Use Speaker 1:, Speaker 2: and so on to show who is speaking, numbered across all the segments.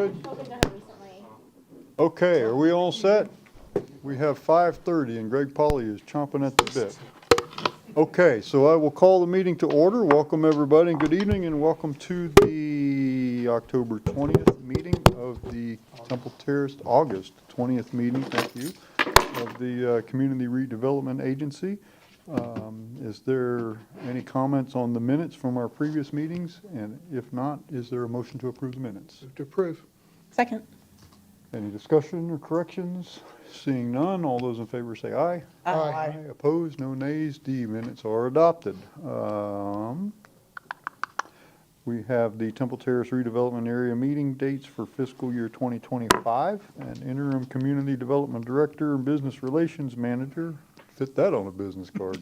Speaker 1: Hoping to have recently.
Speaker 2: Okay, are we all set? We have 5:30 and Greg Polly is chomping at the bit. Okay, so I will call the meeting to order. Welcome everybody and good evening and welcome to the October 20th meeting of the Temple Terrace, August 20th meeting, thank you, of the Community Redevelopment Agency. Is there any comments on the minutes from our previous meetings? And if not, is there a motion to approve the minutes?
Speaker 3: Move to approve.
Speaker 1: Second.
Speaker 2: Any discussion or corrections? Seeing none, all those in favor say aye.
Speaker 3: Aye.
Speaker 2: Opposed, no nays. The minutes are adopted. We have the Temple Terrace redevelopment area meeting dates for fiscal year 2025 and interim community development director and business relations manager. Fit that on a business card.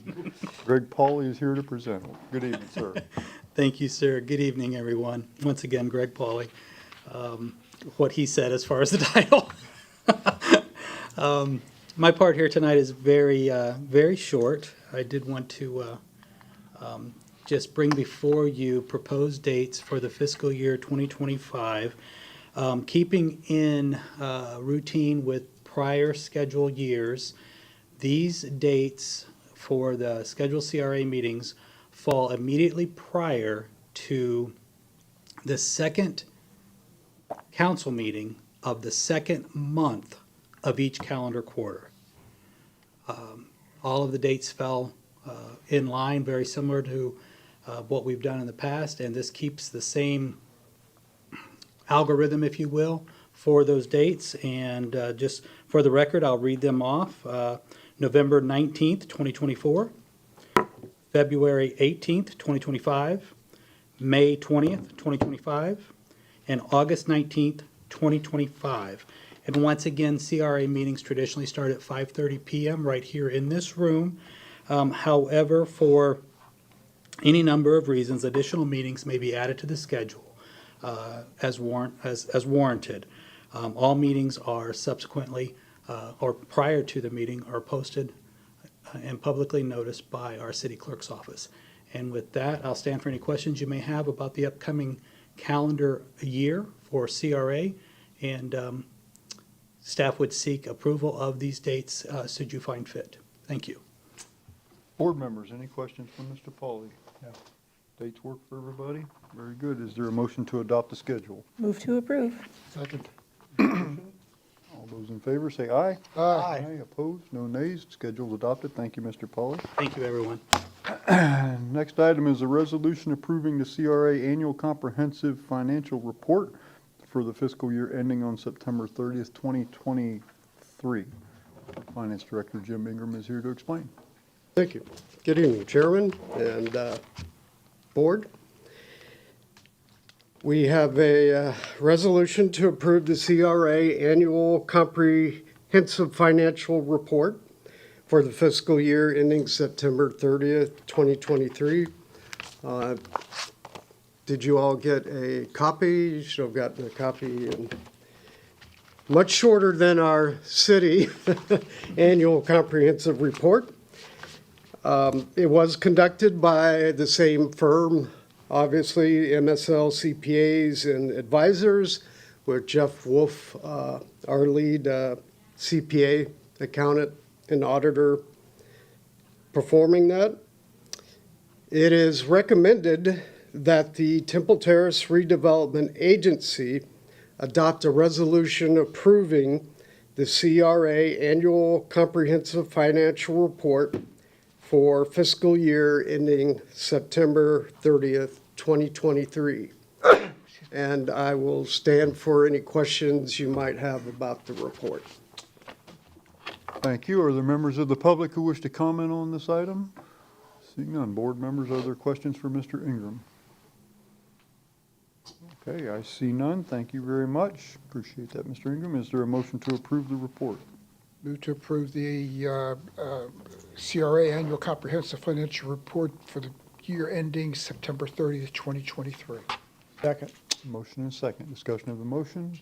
Speaker 2: Greg Pauly is here to present. Good evening, sir.
Speaker 4: Thank you, sir. Good evening, everyone. Once again, Greg Pauly. What he said as far as the title. My part here tonight is very short. I did want to just bring before you proposed dates for the fiscal year 2025, keeping in routine with prior scheduled years. These dates for the scheduled CRA meetings fall immediately prior to the second council meeting of the second month of each calendar quarter. All of the dates fell in line, very similar to what we've done in the past, and this keeps the same algorithm, if you will, for those dates. And just for the record, I'll read them off. November 19th, 2024, February 18th, 2025, May 20th, 2025, and August 19th, 2025. And once again, CRA meetings traditionally start at 5:30 p.m. right here in this room. However, for any number of reasons, additional meetings may be added to the schedule as warranted. All meetings are subsequently or prior to the meeting are posted and publicly noticed by our city clerk's office. And with that, I'll stand for any questions you may have about the upcoming calendar year for CRA, and staff would seek approval of these dates should you find fit. Thank you.
Speaker 2: Board members, any questions for Mr. Pauly?
Speaker 3: No.
Speaker 2: Dates work for everybody? Very good. Is there a motion to adopt the schedule?
Speaker 1: Move to approve.
Speaker 3: Second.
Speaker 2: All those in favor say aye.
Speaker 3: Aye.
Speaker 2: Opposed? No nays. Schedule's adopted. Thank you, Mr. Pauly.
Speaker 4: Thank you, everyone.
Speaker 2: Next item is a resolution approving the CRA Annual Comprehensive Financial Report for the fiscal year ending on September 30th, 2023. Finance Director Jim Ingram is here to explain.
Speaker 5: Thank you. Good evening, Chairman and Board. We have a resolution to approve the CRA Annual Comprehensive Financial Report for the fiscal year ending September 30th, 2023. Did you all get a copy? You should have gotten a copy. And much shorter than our city annual comprehensive report. It was conducted by the same firm, obviously, MSL CPAs and advisors, with Jeff Wolf, our lead CPA accountant and auditor, performing that. It is recommended that the Temple Terrace Redevelopment Agency adopt a resolution approving the CRA Annual Comprehensive Financial Report for fiscal year ending September 30th, 2023. And I will stand for any questions you might have about the report.
Speaker 2: Thank you. Are there members of the public who wish to comment on this item? Seeing none. Board members, are there questions for Mr. Ingram? Okay, I see none. Thank you very much. Appreciate that, Mr. Ingram. Is there a motion to approve the report?
Speaker 3: Move to approve the CRA Annual Comprehensive Financial Report for the year ending September 30th, 2023.
Speaker 5: Second.
Speaker 2: Motion and second. Discussion of the motion.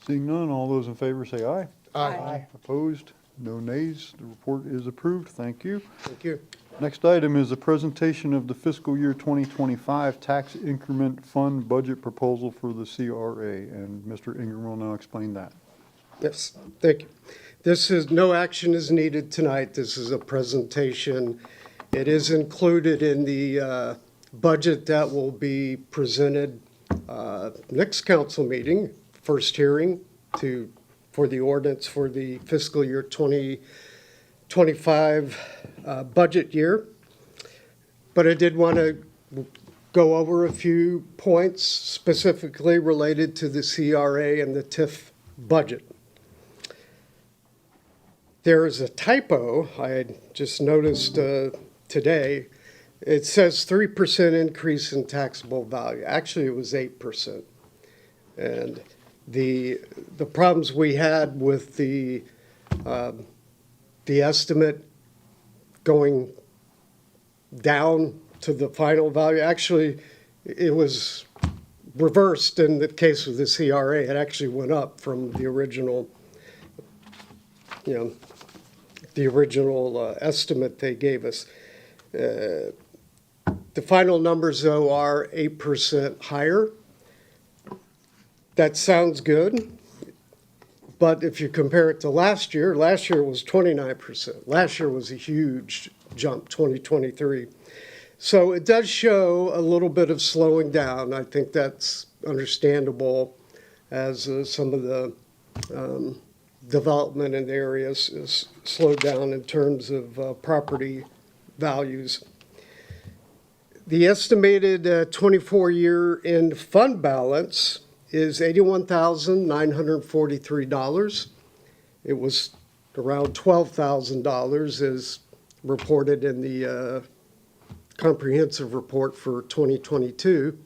Speaker 2: Seeing none, all those in favor say aye.
Speaker 3: Aye.
Speaker 2: Opposed? No nays. The report is approved. Thank you.
Speaker 5: Thank you.
Speaker 2: Next item is a presentation of the fiscal year 2025 tax increment fund budget proposal for the CRA, and Mr. Ingram will now explain that.
Speaker 5: Yes, thank you. No action is needed tonight. This is a presentation. It is included in the budget that will be presented next council meeting, first hearing for the ordinance for the fiscal year 2025 budget year. But I did want to go over a few points specifically related to the CRA and the TIF budget. There is a typo I had just noticed today. It says 3% increase in taxable value. Actually, it was 8%. And the problems we had with the estimate going down to the final value, actually, it was reversed in the case of the CRA. It actually went up from the original, estimate they gave us. The final numbers, though, are 8% higher. That sounds good, but if you compare it to last year was 29%. Last year was a huge jump, 2023. So it does show a little bit of slowing down. I think that's understandable as some of the development in the areas is slowed down in terms of property values. The estimated 24-year end fund balance is $81,943. It was around $12,000 as reported in the comprehensive report for 2022.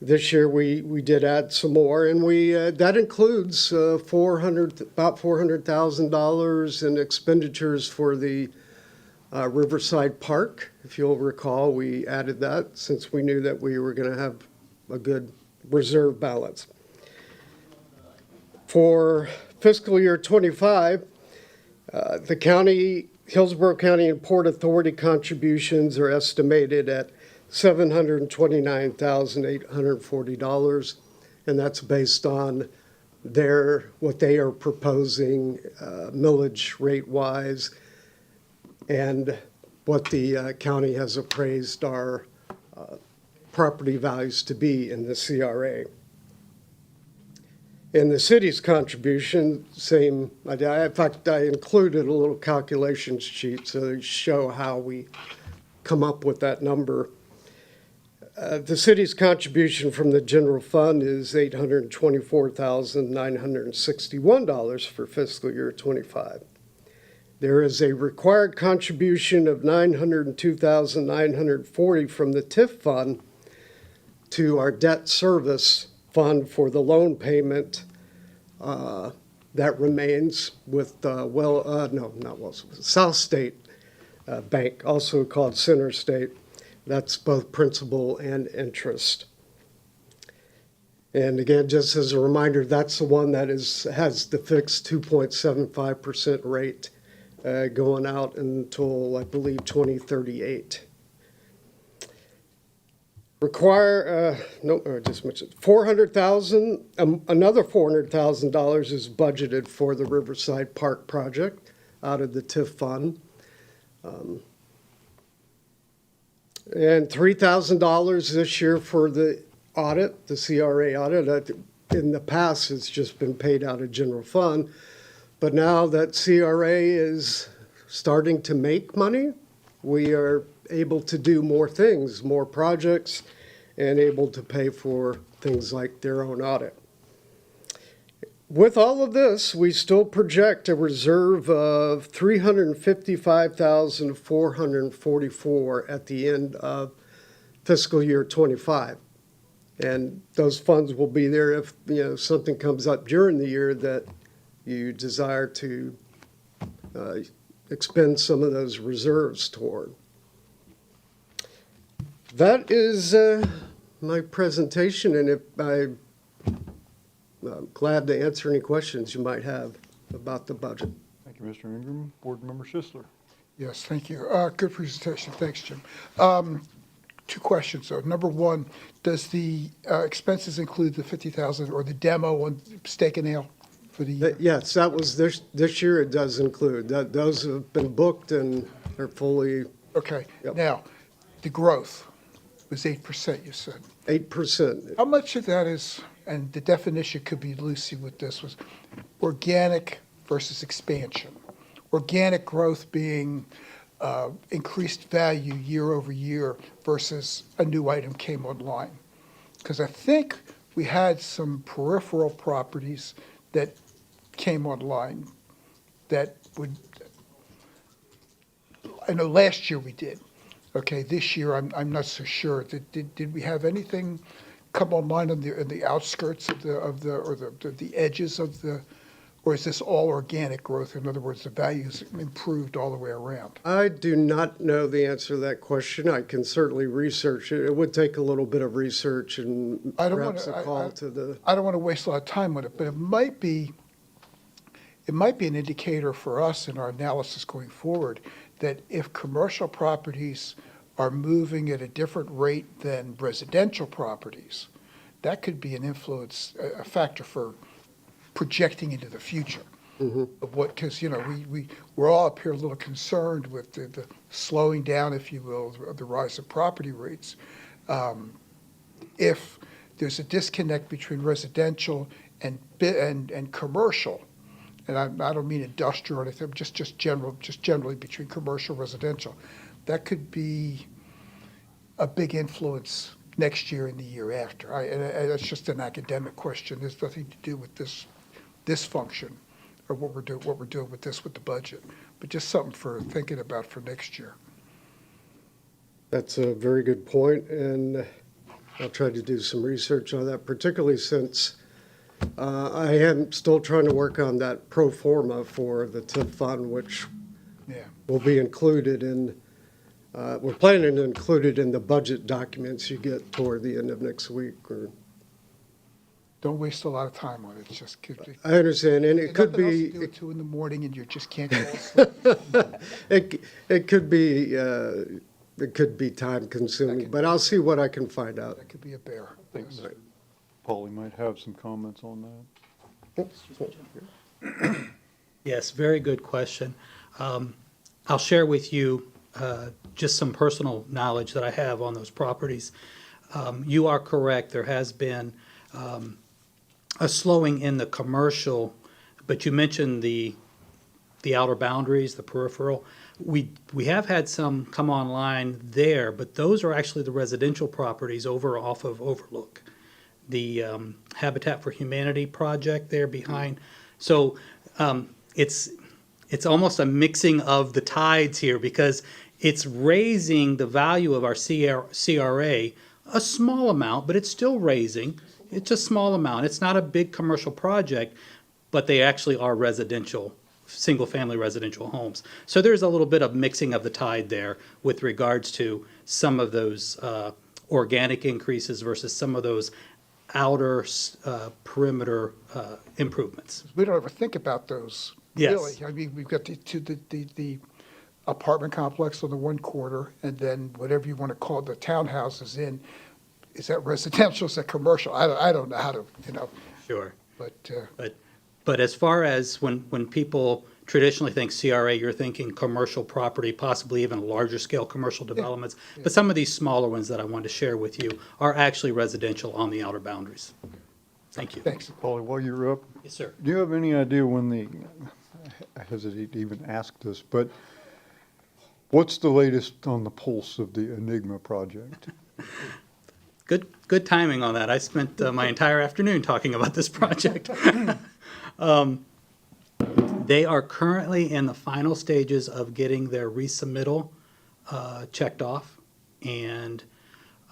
Speaker 5: This year we did add some more, and that includes about $400,000 in expenditures for the Riverside Park. If you'll recall, we added that since we knew that we were going to have a good reserve balance. For fiscal year 25, the county, Hillsborough County and Port Authority contributions are estimated at $729,840, and that's based on what they are proposing millage rate-wise and what the county has appraised our property values to be in the CRA. In the city's contribution, same idea. In fact, I included a little calculation sheet to show how we come up with that number. The city's contribution from the general fund is $824,961 for fiscal year 25. There is a required contribution of $902,940 from the TIF fund to our debt service fund for the loan payment that remains with South State Bank, also called Center State. That's both principal and interest. And again, just as a reminder, that's the one that has the fixed 2.75% rate going out until, I believe, 2038. Just mentioned $400,000. Another $400,000 is budgeted for the Riverside Park project out of the TIF fund. And $3,000 this year for the audit, the CRA audit. In the past, it's just been paid out of general fund. But now that CRA is starting to make money, we are able to do more things, more projects, and able to pay for things like their own audit. With all of this, we still project a reserve of $355,444 at the end of fiscal year 25. And those funds will be there if something comes up during the year that you desire to expend some of those reserves toward. That is my presentation, and I'm glad to answer any questions you might have about the budget.
Speaker 2: Thank you, Mr. Ingram. Board Member Schisler.
Speaker 3: Yes, thank you. Good presentation. Thanks, Jim. Two questions, though. Number one, does the expenses include the 50,000 or the demo on Steak and Ale for the year?
Speaker 5: Yes, that was this year it does include. Those have been booked and they're fully
Speaker 3: Okay.
Speaker 5: Yep.
Speaker 3: Now, the growth was 8%, you said.
Speaker 5: 8%.
Speaker 3: How much of that is, and the definition could be loosey with this, was organic versus expansion? Organic growth being increased value year over year versus a new item came online. Because I think we had some peripheral properties that came online that would, I know last year we did. Okay, this year I'm not so sure. Did we have anything come online on the outskirts of the edges of the, or is this all organic growth? In other words, the value's improved all the way around?
Speaker 5: I do not know the answer to that question. I can certainly research it. It would take a little bit of research and
Speaker 3: I don't
Speaker 5: perhaps
Speaker 3: wanna-
Speaker 5: a call to the,
Speaker 3: I don't want to waste a lot of time on it, but it might be an indicator for us in our analysis going forward that if commercial properties are moving at a different rate than residential properties, that could be an influence, a factor for projecting into the future of what, because, you know, we're all up here a little concerned with the slowing down, if you will, of the rise of property rates. If there's a disconnect between residential and commercial, and I don't mean industrial or anything, just generally between commercial and residential, that could be a big influence next year and the year after. And that's just an academic question. There's nothing to do with this function or what we're doing with the budget, but just something for thinking about for next year.
Speaker 5: that's a very good point, and I'll try to do some research on that, particularly since I am still trying to work on that pro forma for the TIF fund, which
Speaker 3: Yeah.
Speaker 5: will be included in, we're planning to include it in the budget documents you get toward the end of next week. Or
Speaker 3: Don't waste a lot of time on it. It's just
Speaker 5: I understand, and it could
Speaker 3: nothing else to
Speaker 5: be,
Speaker 3: do at 2 a.m. and you just can't go to sleep.
Speaker 5: it could be time consuming, but I'll see what I can find out.
Speaker 3: That could be a bear.
Speaker 2: I think
Speaker 3: Yes.
Speaker 2: that Paulie might have some comments on that.
Speaker 4: Yes, very good question. I'll share with you just some personal knowledge that I have on those properties. You are correct, there has been a slowing in the commercial, but you mentioned the outer boundaries, the peripheral. We have had some come online there, but those are actually the residential properties over off of Overlook. The Habitat for Humanity project there behind. So it's almost a mixing of the tides here because it's raising the value of our CRA a small amount, but it's still raising. It's a small amount. It's not a big commercial project, but they actually are residential, single-family residential homes. So there's a little bit of mixing of the tide there with regards to some of those organic increases versus some of those outer perimeter improvements.
Speaker 3: We don't ever think about those,
Speaker 4: Yes.
Speaker 3: really. I mean, we've got the apartment complex on the one corner, and then whatever you want to call it, the townhouses in. Is that residential, is that commercial? I don't know how to,
Speaker 4: Sure.
Speaker 3: but,
Speaker 4: But as far as when people traditionally think CRA, you're thinking commercial property, possibly even larger scale commercial developments. But some of these smaller ones that I wanted to share with you are actually residential on the outer boundaries. Thank you.
Speaker 3: thanks.
Speaker 2: Paulie, while you're up,
Speaker 4: Yes, sir.
Speaker 2: do you have any idea when I hesitate to even ask this, but what's the latest on the pulse of the Enigma project?
Speaker 4: Good timing on that. I spent my entire afternoon talking about this project. They are currently in the final stages of getting their resubmittal checked off. And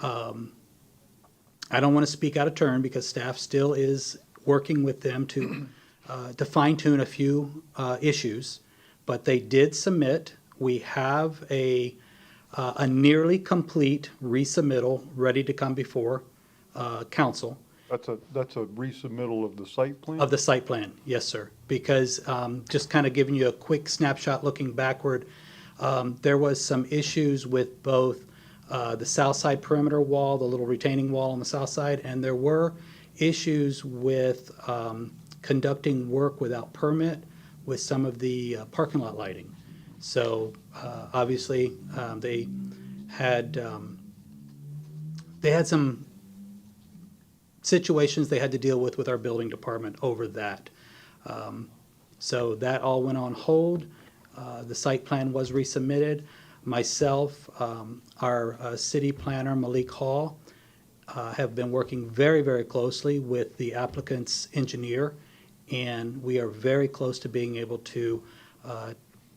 Speaker 4: I don't want to speak out of turn because staff still is working with them to fine tune a few issues. But they did submit. We have a nearly complete resubmittal ready to come before council.
Speaker 2: That's a resubmittal of the site plan?
Speaker 4: Of the site plan, yes, sir. Because just kind of giving you a quick snapshot looking backward, There was some issues with both the south side perimeter wall, the little retaining wall on the south side, and there were issues with conducting work without permit with some of the parking lot lighting. So obviously, they had some situations they had to deal with our building department over that. So that all went on hold. The site plan was resubmitted. Myself, our city planner, Malik Hall, have been working very, very closely with the applicant's engineer, and we are very close to being able to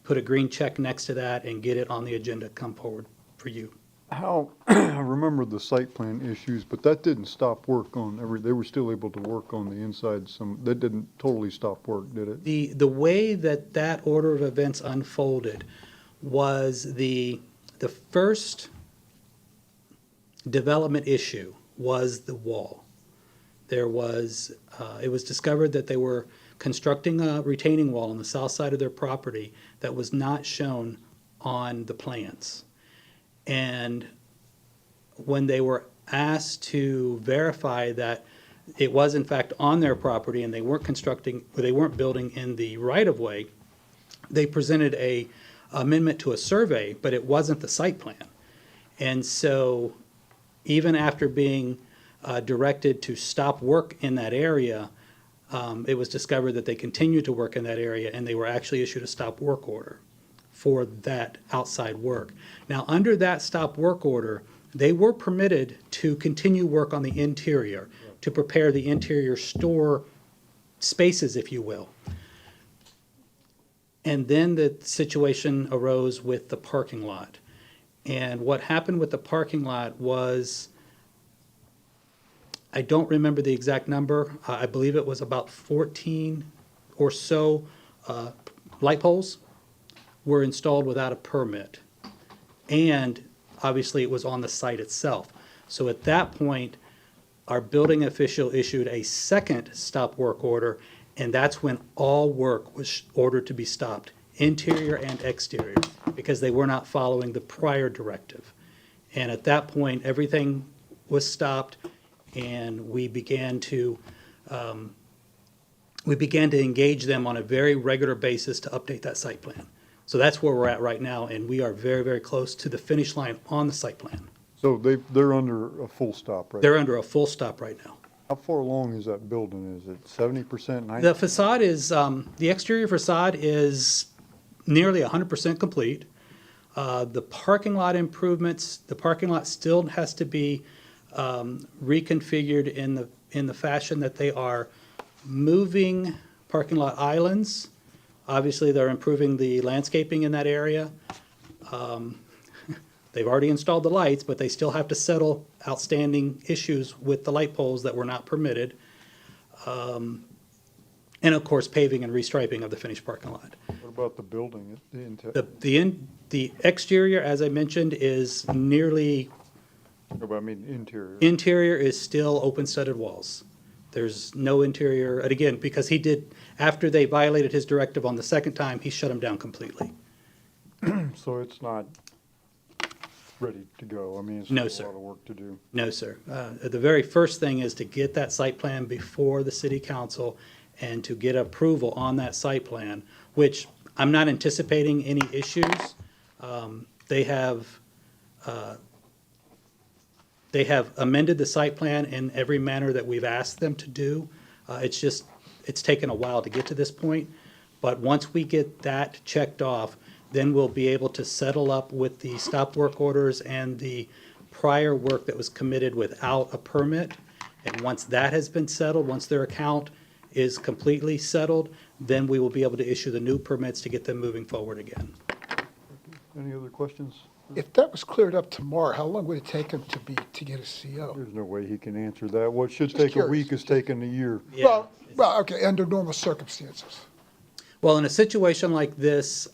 Speaker 4: put a green check next to that and get it on the agenda come forward for you.
Speaker 2: How, I remember the site plan issues, but that didn't stop work on they were still able to work on the inside that didn't totally stop work, did it?
Speaker 4: The way that order of events unfolded was the first development issue was the wall. There was, it was discovered that they were constructing a retaining wall on the south side of their property that was not shown on the plans. And when they were asked to verify that it was in fact on their property and they weren't building in the right-of-way, they presented a amendment to a survey, but it wasn't the site plan. And so even after being directed to stop work in that area, it was discovered that they continued to work in that area and they were actually issued a stop work order for that outside work. Now, under that stop work order, they were permitted to continue work on the interior, to prepare the interior store spaces, if you will. And then the situation arose with the parking lot. And what happened with the parking lot was, I don't remember the exact number, I believe it was about 14 or so light poles were installed without a permit. And obviously it was on the site itself. So at that point, our building official issued a second stop work order, and that's when all work was ordered to be stopped, interior and exterior, because they were not following the prior directive. And at that point, everything was stopped, and we began to engage them on a very regular basis to update that site plan. So that's where we're at right now, and we are very, very close to the finish line on the site plan.
Speaker 2: So they're under a full stop, right?
Speaker 4: They're under a full stop right now.
Speaker 2: How far along is that building? Is it 70%, 90%?
Speaker 4: The facade is, the exterior facade is nearly 100% complete. The parking lot improvements, the parking lot still has to be reconfigured in the fashion that they are moving parking lot islands. Obviously, they're improving the landscaping in that area. They've already installed the lights, but they still have to settle outstanding issues with the light poles that were not permitted. And of course, paving and restriping of the finished parking lot.
Speaker 2: What about the building?
Speaker 4: The exterior, as I mentioned, is nearly,
Speaker 2: Interior.
Speaker 4: interior is still open studded walls. There's no interior, and again, because he did, after they violated his directive on the second time, he shut them down completely.
Speaker 2: So it's not ready to go? I mean, it's
Speaker 4: No,
Speaker 2: still
Speaker 4: sir.
Speaker 2: a lot of work to do.
Speaker 4: No, sir. The very first thing is to get that site plan before the city council and to get approval on that site plan, which I'm not anticipating any issues. They have amended the site plan in every manner that we've asked them to do. It's taken a while to get to this point, but once we get that checked off, then we'll be able to settle up with the stop work orders and the prior work that was committed without a permit. And once that has been settled, once their account is completely settled, then we will be able to issue the new permits to get them moving forward again.
Speaker 2: Any other questions?
Speaker 3: If that was cleared up tomorrow, how long would it take him to get a CO?
Speaker 2: There's no way he can answer that. What should
Speaker 3: Just
Speaker 2: take a
Speaker 3: curious.
Speaker 2: week is taking a year.
Speaker 4: Yeah.
Speaker 3: Well, okay, under normal circumstances.
Speaker 4: Well, in a situation like this,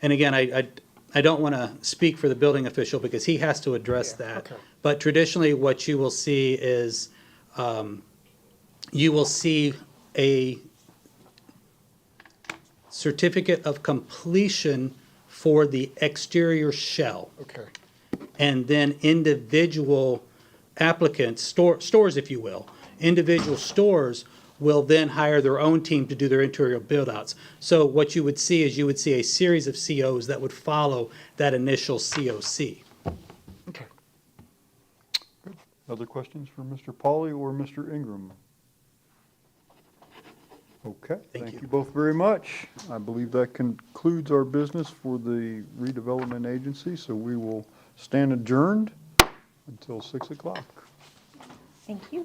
Speaker 4: and again, I don't want to speak for the building official because he has to address
Speaker 3: Yeah,
Speaker 4: that.
Speaker 3: okay.
Speaker 4: But traditionally, what you will see is, you will see a certificate of completion for the exterior shell.
Speaker 3: Okay,
Speaker 4: And then individual applicants, stores, if you will, individual stores will then hire their own team to do their interior build-outs. So what you would see is you would see a series of COs that would follow that initial COC.
Speaker 3: okay.
Speaker 2: Other questions for Mr. Pauly or Mr. Ingram? Okay,
Speaker 4: Thank
Speaker 2: thank
Speaker 4: you.
Speaker 2: you both very much. I believe that concludes our business for the redevelopment agency, so we will stand adjourned until 6 o'clock.
Speaker 1: Thank you.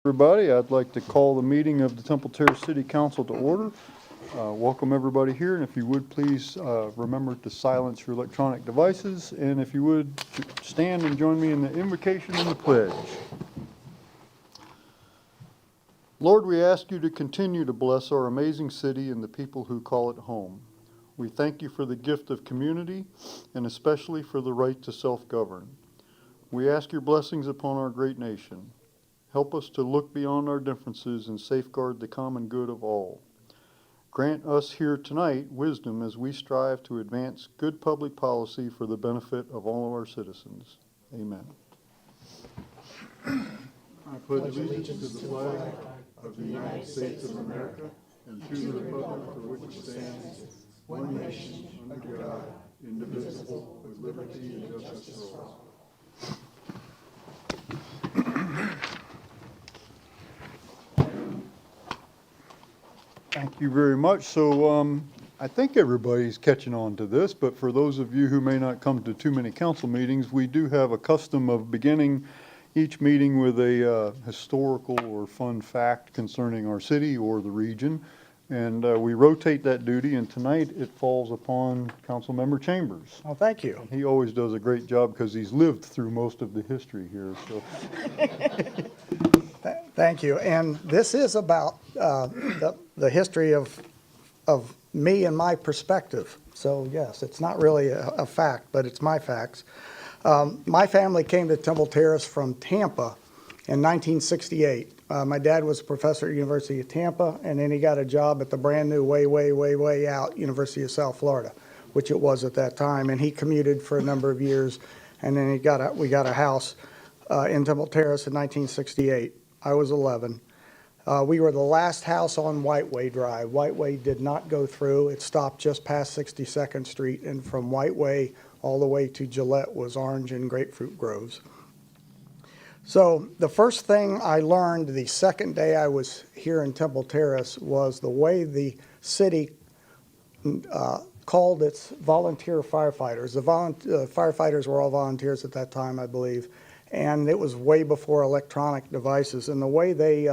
Speaker 2: Everybody, I'd like to call the meeting of the Temple Terrace City Council to order. Welcome everybody here, and if you would please remember to silence your electronic devices, and if you would stand and join me in the invocation and the pledge. Lord, we ask you to continue to bless our amazing city and the people who call it home. We thank you for the gift of community, and especially for the right to self-govern. We ask your blessings upon our great nation. Help us to look beyond our differences and safeguard the common good of all. Grant us here tonight wisdom as we strive to advance good public policy for the benefit of all of our citizens. Amen. I pledge allegiance to the flag of the United States of America and to the republic for which it stands, one nation, under God, indivisible, with liberty and justice for all. Thank you very much. So I think everybody's catching on to this, but for those of you who may not come to too many council meetings, we do have a custom of beginning each meeting with a historical or fun fact concerning our city or the region. And we rotate that duty, and tonight it falls upon Councilmember Chambers.
Speaker 6: Well, thank you.
Speaker 2: He always does a great job because he's lived through most of the history here. So.
Speaker 6: Thank you. And this is about the history of me and my perspective. So yes, it's not really a fact, but it's my facts. My family came to Temple Terrace from Tampa in 1968. My dad was a professor at the University of Tampa, and then he got a job at the brand new way out University of South Florida, which it was at that time. And he commuted for a number of years, and then we got a house in Temple Terrace in 1968. I was 11. We were the last house on Whiteway Drive. Whiteway did not go through. It stopped just past 62nd Street, and from Whiteway all the way to Gillette was orange and grapefruit groves. So the first thing I learned the second day I was here in Temple Terrace was the way the city called its volunteer firefighters. The firefighters were all volunteers at that time, I believe, and it was way before electronic devices. And the way they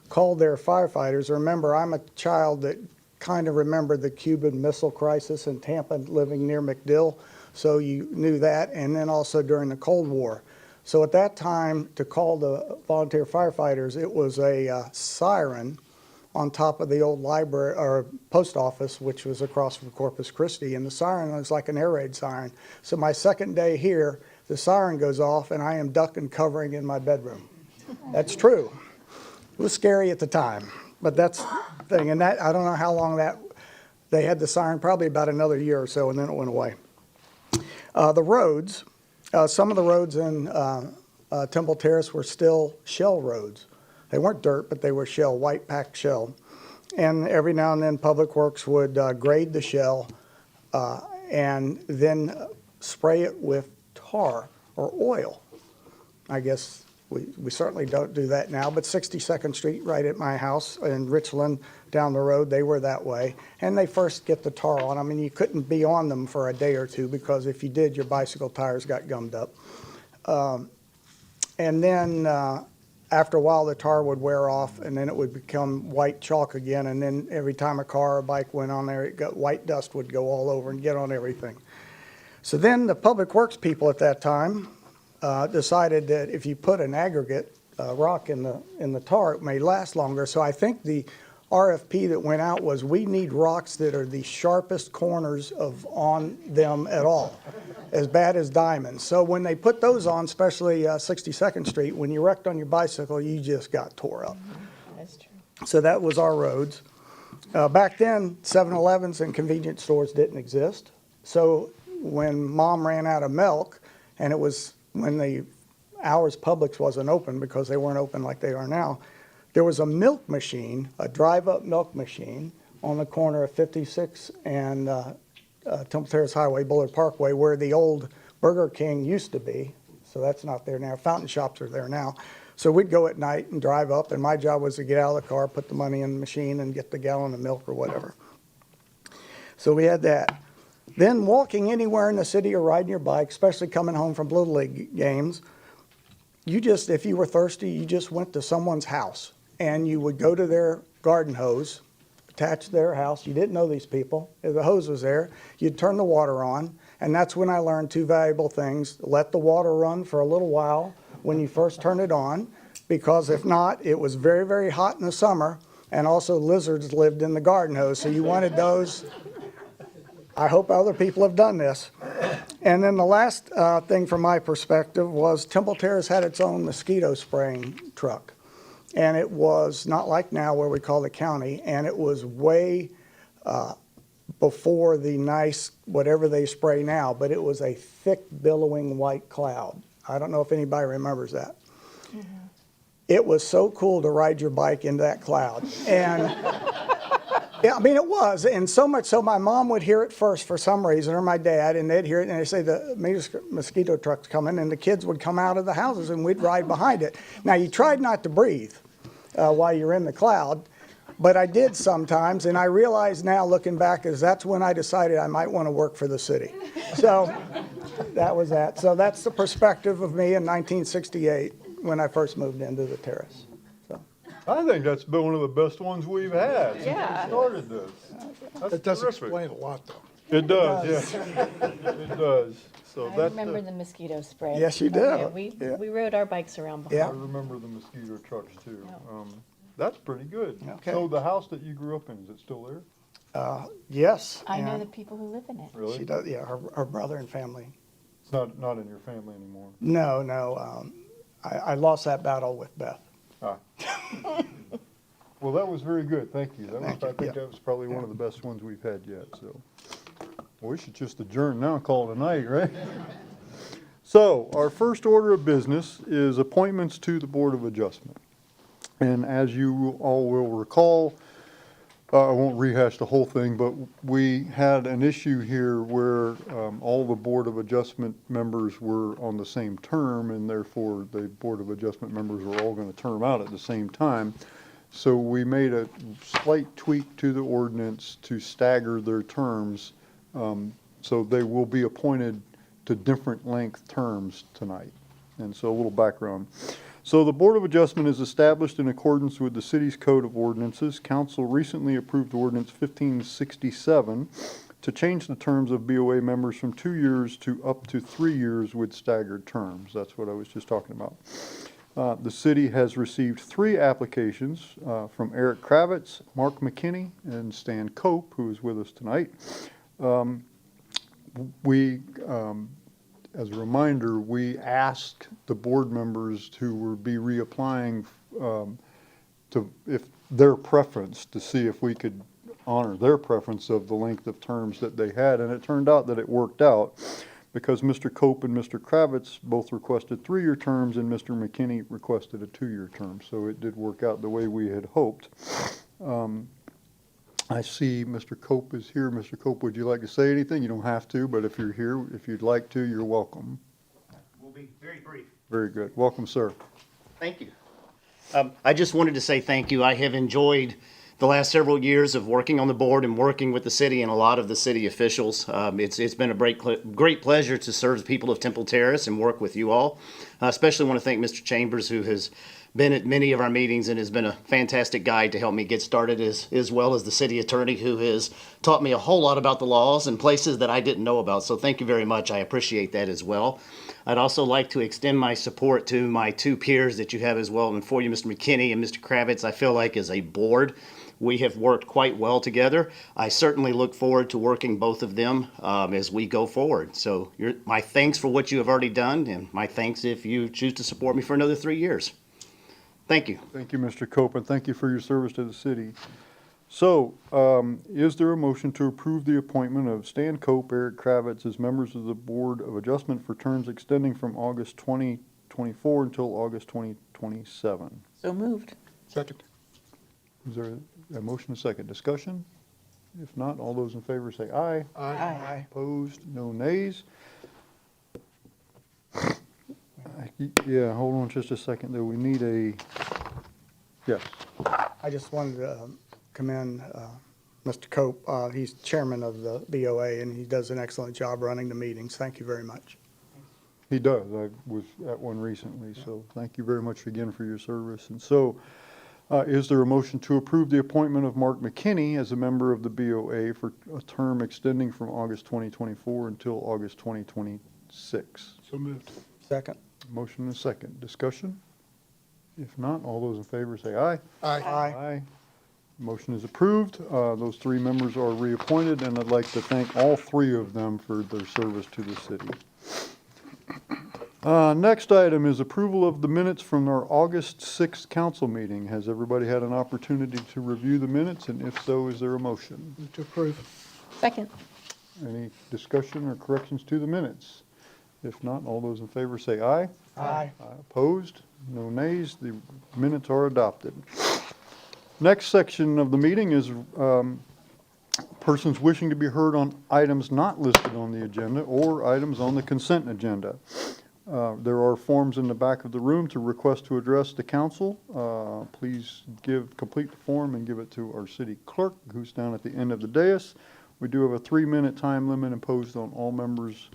Speaker 6: called their firefighters, remember, I'm a child that kind of remembered the Cuban Missile Crisis in Tampa, living near MacDill, so you knew that, and then also during the Cold War. So at that time, to call the volunteer firefighters, it was a siren on top of the old library or post office, which was across from Corpus Christi, and the siren was like an air raid siren. So my second day here, the siren goes off, and I am duck and covering in my bedroom. That's true. It was scary at the time, but that's the thing. And that, I don't know how long that they had the siren, probably about another year or so, and then it went away. The roads, some of the roads in Temple Terrace were still shell roads. They weren't dirt, but they were shell, white packed shell. And every now and then Public Works would grade the shell and then spray it with tar or oil. I guess we certainly don't do that now, but 62nd Street right at my house in Richland down the road, they were that way. And they first get the tar on them, and you couldn't be on them for a day or two because if you did, your bicycle tires got gummed up. And then after a while, the tar would wear off, and then it would become white chalk again, and then every time a car or bike went on there, white dust would go all over and get on everything. So then the Public Works people at that time decided that if you put an aggregate rock in the tar, it may last longer. So I think the RFP that went out was, we need rocks that are the sharpest corners on them at all, as bad as diamonds. So when they put those on, especially 62nd Street, when you wrecked on your bicycle, you just got tore up.
Speaker 1: That's true.
Speaker 6: So that was our roads. Back then, 7-Elevens and convenience stores didn't exist. So when Mom ran out of milk, and it was when the hours Publix wasn't open because they weren't open like they are now, there was a milk machine, a drive-up milk machine on the corner of 56 and Temple Terrace Highway, Bullard Parkway, where the old Burger King used to be. So that's not there now. Fountain shops are there now. So we'd go at night and drive up, and my job was to get out of the car, put the money in the machine, and get the gallon of milk or whatever. So we had that. Then walking anywhere in the city or riding your bike, especially coming home from Little League games, if you were thirsty, you just went to someone's house and you would go to their garden hose, attached to their house. You didn't know these people. If the hose was there, you'd turn the water on. And that's when I learned two valuable things. Let the water run for a little while when you first turn it on, because if not, it was very, very hot in the summer. And also lizards lived in the garden hose. So you wanted those. I hope other people have done this. And then the last thing from my perspective was Temple Terrace had its own mosquito spraying truck. And it was not like now where we call the county, and it was way before the nice whatever they spray now, but it was a thick billowing white cloud. I don't know if anybody remembers that. It was so cool to ride your bike into that cloud. And yeah, I mean, it was. And so much so my mom would hear it first for some reason, or my dad, and they'd hear it and they'd say the mosquito truck's coming, and the kids would come out of the houses and we'd ride behind it. Now, you tried not to breathe while you're in the cloud, but I did sometimes, and I realize now looking back is that's when I decided I might want to work for the city. So that was that. So that's the perspective of me in 1968 when I first moved into the Terrace. So.
Speaker 2: I think that's been one of the best ones we've had since
Speaker 1: Yeah.
Speaker 2: we started this. That's
Speaker 3: It does
Speaker 2: terrific.
Speaker 3: explain a lot, though.
Speaker 2: It does, yeah. It does. So
Speaker 1: I
Speaker 2: that,
Speaker 1: remember the mosquito spray.
Speaker 6: Yes, you do.
Speaker 1: Yeah,
Speaker 6: Yeah.
Speaker 1: we rode our bikes around
Speaker 6: Yeah.
Speaker 2: I remember the mosquito trucks too. That's pretty good.
Speaker 6: Okay.
Speaker 2: So the house that you grew up in, is it still there?
Speaker 6: Yes.
Speaker 1: I know
Speaker 6: and
Speaker 1: the people who live in it.
Speaker 2: Really?
Speaker 6: She does, yeah, her brother and family.
Speaker 2: It's not in your family anymore.
Speaker 6: No. I lost that battle with Beth.
Speaker 2: Ah. Well, that was very good. Thank you. That was,
Speaker 6: Thank you.
Speaker 2: I think
Speaker 6: Yeah.
Speaker 2: that was probably one of the best ones we've had yet, so. Well, we should just adjourn now and call it a night, right? So, our first order of business is appointments to the Board of Adjustment. And as you all will recall, I won't rehash the whole thing, but we had an issue here where all the Board of Adjustment members were on the same term, and therefore the Board of Adjustment members were all going to term out at the same time. So we made a slight tweak to the ordinance to stagger their terms, so they will be appointed to different length terms tonight. And so a little background. So the Board of Adjustment is established in accordance with the city's code of ordinances. Council recently approved ordinance 1567 to change the terms of BOA members from 2 years to up to 3 years with staggered terms. That's what I was just talking about. The city has received 3 applications from Eric Kravitz, Mark McKinney, and Stan Cope, who is with us tonight. As a reminder, we asked the board members who would be reapplying if their preference, to see if we could honor their preference of the length of terms that they had, and it turned out that it worked out because Mr. Cope and Mr. Kravitz both requested 3-year terms and Mr. McKinney requested a 2-year term, so it did work out the way we had hoped. I see Mr. Cope is here. Mr. Cope, would you like to say anything? You don't have to, but if you're here, if you'd like to, you're welcome.
Speaker 7: We'll be very brief.
Speaker 2: Very good. Welcome, sir.
Speaker 7: Thank you. I just wanted to say thank you. I have enjoyed the last several years of working on the board and working with the city and a lot of the city officials. It's been a great pleasure to serve the people of Temple Terrace and work with you all. I especially want to thank Mr. Chambers, who has been at many of our meetings and has been a fantastic guide to help me get started, as well as the city attorney, who has taught me a whole lot about the laws and places that I didn't know about. So thank you very much. I appreciate that as well. I'd also like to extend my support to my 2 peers that you have as well, and for you, Mr. McKinney and Mr. Kravitz. I feel like as a board, we have worked quite well together. I certainly look forward to working both of them as we go forward. So my thanks for what you have already done, and my thanks if you choose to support me for another 3 years. Thank you.
Speaker 2: Thank you, Mr. Cope, and thank you for your service to the city. So, is there a motion to approve the appointment of Stan Cope, Eric Kravitz as members of the Board of Adjustment for terms extending from August 2024 until August 2027?
Speaker 1: So moved.
Speaker 3: Second.
Speaker 2: Is there a motion and a second? Discussion? If not, all those in favor say aye.
Speaker 1: Aye.
Speaker 2: Opposed? No nays? Yeah, hold on just a second, though. We need a, yes.
Speaker 6: I just wanted to commend Mr. Cope. He's chairman of the BOA, and he does an excellent job running the meetings. Thank you very much.
Speaker 2: He does. I was at one recently, so thank you very much again for your service. And so, is there a motion to approve the appointment of Mark McKinney as a member of the BOA for a term extending from August 2024 until August 2026?
Speaker 3: So moved.
Speaker 6: Second.
Speaker 2: Motion and a second. Discussion? If not, all those in favor say aye.
Speaker 3: Aye.
Speaker 2: Aye. Motion is approved. Those three members are reappointed, and I'd like to thank all three of them for their service to the city. Next item is approval of the minutes from our August 6th council meeting. Has everybody had an opportunity to review the minutes, and if so, is there a motion?
Speaker 3: Move to approve.
Speaker 1: Second.
Speaker 2: Any discussion or corrections to the minutes? If not, all those in favor say aye.
Speaker 6: Aye.
Speaker 2: Opposed? No nays. The minutes are adopted. Next section of the meeting is persons wishing to be heard on items not listed on the agenda or items on the consent agenda. There are forms in the back of the room to request to address the council. Please complete the form and give it to our city clerk, who's down at the end of the dais. We do have a 3-minute time limit imposed on all members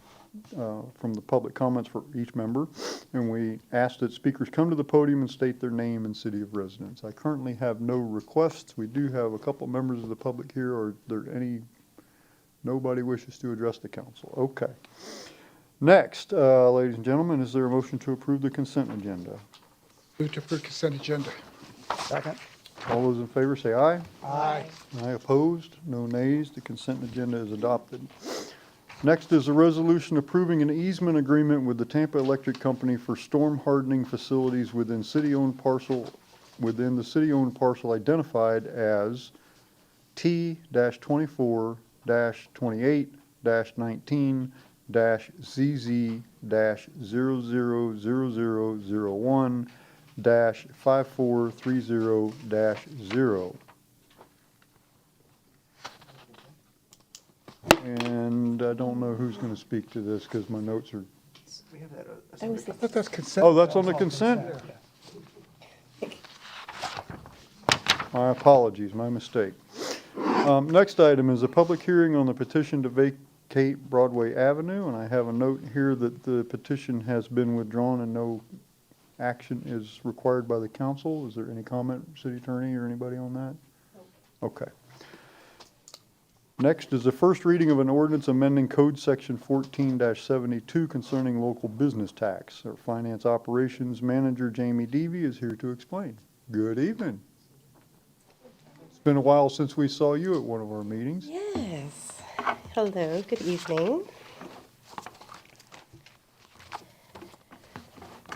Speaker 2: from the public comments for each member, and we ask that speakers come to the podium and state their name and city of residence. I currently have no requests. We do have a couple members of the public here. Are there nobody wishes to address the council? Okay. Next, ladies and gentlemen, is there a motion to approve the consent agenda?
Speaker 3: Move to approve consent agenda.
Speaker 6: Second.
Speaker 2: All those in favor say aye.
Speaker 3: Aye.
Speaker 2: Aye opposed, no nays. The consent agenda is adopted. Next is a resolution approving an easement agreement with the Tampa Electric Company for storm hardening facilities within the city-owned parcel identified as T-28-28-ZZ-0001-5430-0. And I don't know who's going to speak to this because my notes are,
Speaker 1: I was
Speaker 3: I thought that's consent.
Speaker 2: oh, that's on the consent? My apologies, my mistake. Next item is a public hearing on the petition to vacate Broadway Avenue, and I have a note here that the petition has been withdrawn and no action is required by the council. Is there any comment, city attorney or anybody on that? Okay. Next is the first reading of an ordinance amending Code Section 14-72 concerning local business tax. Our Finance Operations Manager, Jamie Deavy, is here to explain. Good evening. It's been a while since we saw you at one of our meetings.
Speaker 8: Yes. Hello, good evening.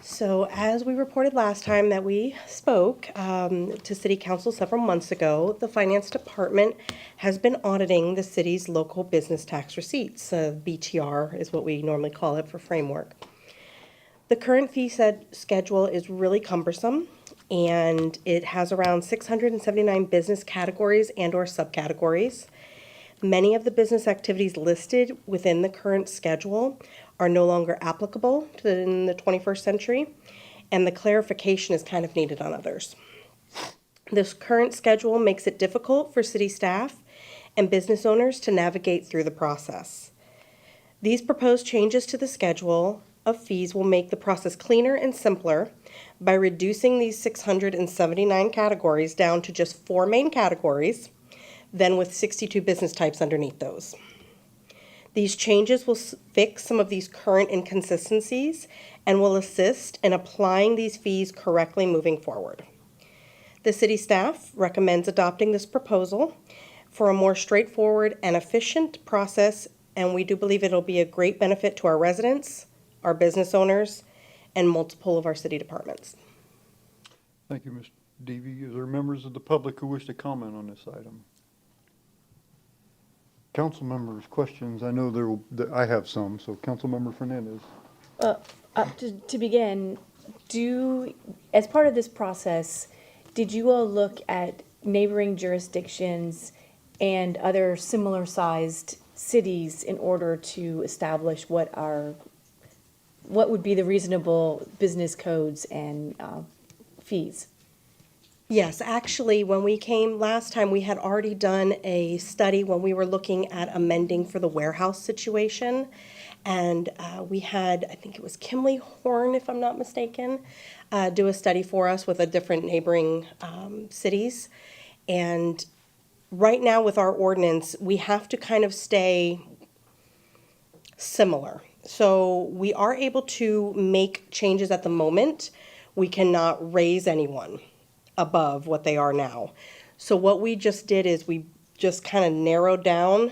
Speaker 8: So as we reported last time that we spoke to City Council several months ago, the Finance Department has been auditing the city's local business tax receipts. BTR is what we normally call it for framework. The current fee schedule is really cumbersome, and it has around 679 business categories and or subcategories. Many of the business activities listed within the current schedule are no longer applicable in the 21st century, and the clarification is kind of needed on others. This current schedule makes it difficult for city staff and business owners to navigate through the process. These proposed changes to the schedule of fees will make the process cleaner and simpler by reducing these 679 categories down to just 4 main categories, then with 62 business types underneath those. These changes will fix some of these current inconsistencies and will assist in applying these fees correctly moving forward. The city staff recommends adopting this proposal for a more straightforward and efficient process, and we do believe it'll be a great benefit to our residents, our business owners, and multiple of our city departments.
Speaker 2: Thank you, Ms. Deavy. Is there members of the public who wish to comment on this item? Council members, questions? I know I have some, so Councilmember Fernandez.
Speaker 1: To begin, as part of this process, did you all look at neighboring jurisdictions and other similar-sized cities in order to establish what would be the reasonable business codes and fees?
Speaker 8: Yes, actually, when we came last time, we had already done a study when we were looking at amending for the warehouse situation. And we had, I think it was Kimley Horn, if I'm not mistaken, do a study for us with a different neighboring cities. And right now with our ordinance, we have to kind of stay similar. So we are able to make changes at the moment. We cannot raise anyone above what they are now. So what we just did is we just kind of narrowed down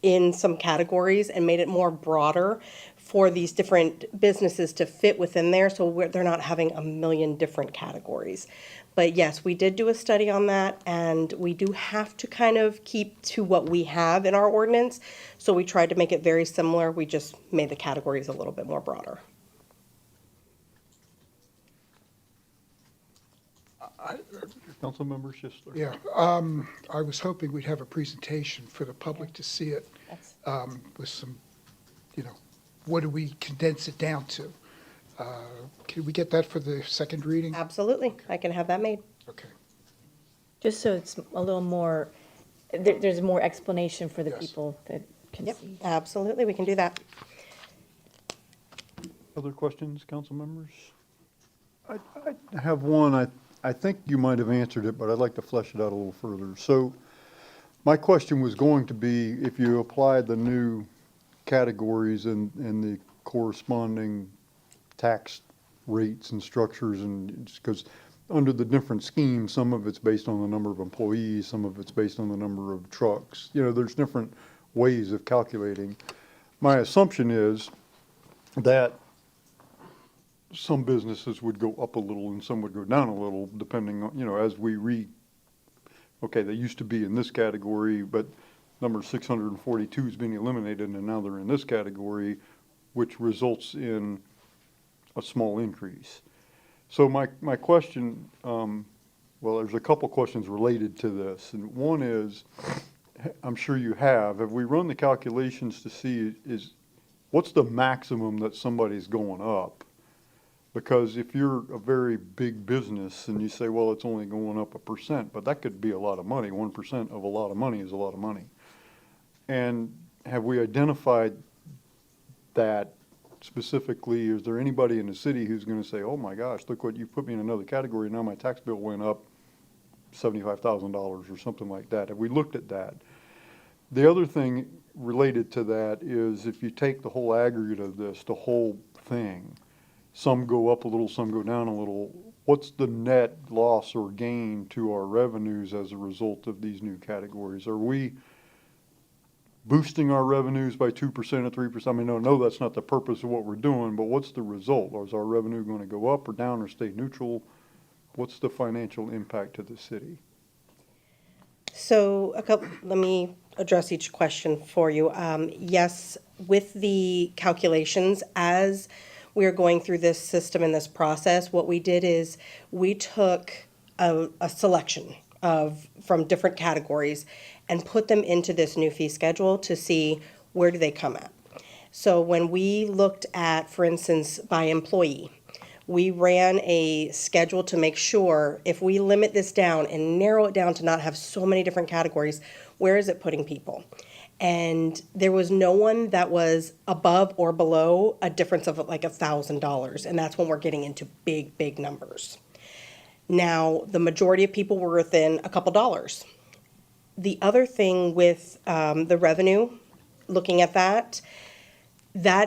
Speaker 8: in some categories and made it more broader for these different businesses to fit within there, so they're not having a million different categories. But yes, we did do a study on that, and we do have to kind of keep to what we have in our ordinance. So we tried to make it very similar. We just made the categories a little bit more broader.
Speaker 2: Councilmember Schisler.
Speaker 3: Yeah, I was hoping we'd have a presentation for the public to see it, with some, what do we condense it down to? Can we get that for the second reading?
Speaker 8: Absolutely, I can have that made.
Speaker 3: Okay.
Speaker 1: Just so it's a little more, there's more explanation for the
Speaker 3: Yes.
Speaker 1: people that can
Speaker 8: Yep,
Speaker 1: see.
Speaker 8: absolutely, we can do that.
Speaker 2: Other questions, council members? I have one. I think you might have answered it, but I'd like to flesh it out a little further. So my question was going to be, if you applied the new categories and the corresponding tax rates and structures, and because under the different schemes, some of it's based on the number of employees, some of it's based on the number of trucks. There's different ways of calculating. My assumption is that some businesses would go up a little and some would go down a little, depending on, as we okay, they used to be in this category, but number 642 is being eliminated, and now they're in this category, which results in a small increase. So my question, well, there's a couple questions related to this, and one is, I'm sure you have we run the calculations to see what's the maximum that somebody's going up? Because if you're a very big business and you say, well, it's only going up 1%, but that could be a lot of money. 1% of a lot of money is a lot of money. And have we identified that specifically? Is there anybody in the city who's going to say, oh my gosh, look what you put me in another category, now my tax bill went up $75,000 or something like that? Have we looked at that? The other thing related to that is, if you take the whole aggregate of this, the whole thing, some go up a little, some go down a little, what's the net loss or gain to our revenues as a result of these new categories? Are we boosting our revenues by 2% or 3%? I mean, no, that's not the purpose of what we're doing, but what's the result? Or is our revenue going to go up or down or stay neutral? What's the financial impact to the city?
Speaker 8: So let me address each question for you. Yes, with the calculations, as we are going through this system and this process, what we did is we took a selection from different categories and put them into this new fee schedule to see where do they come at. So when we looked at, for instance, by employee, we ran a schedule to make sure if we limit this down and narrow it down to not have so many different categories, where is it putting people? And there was no one that was above or below a difference of like $1,000. And that's when we're getting into big, big numbers. Now, the majority of people were within a couple dollars. The other thing with the revenue, looking at that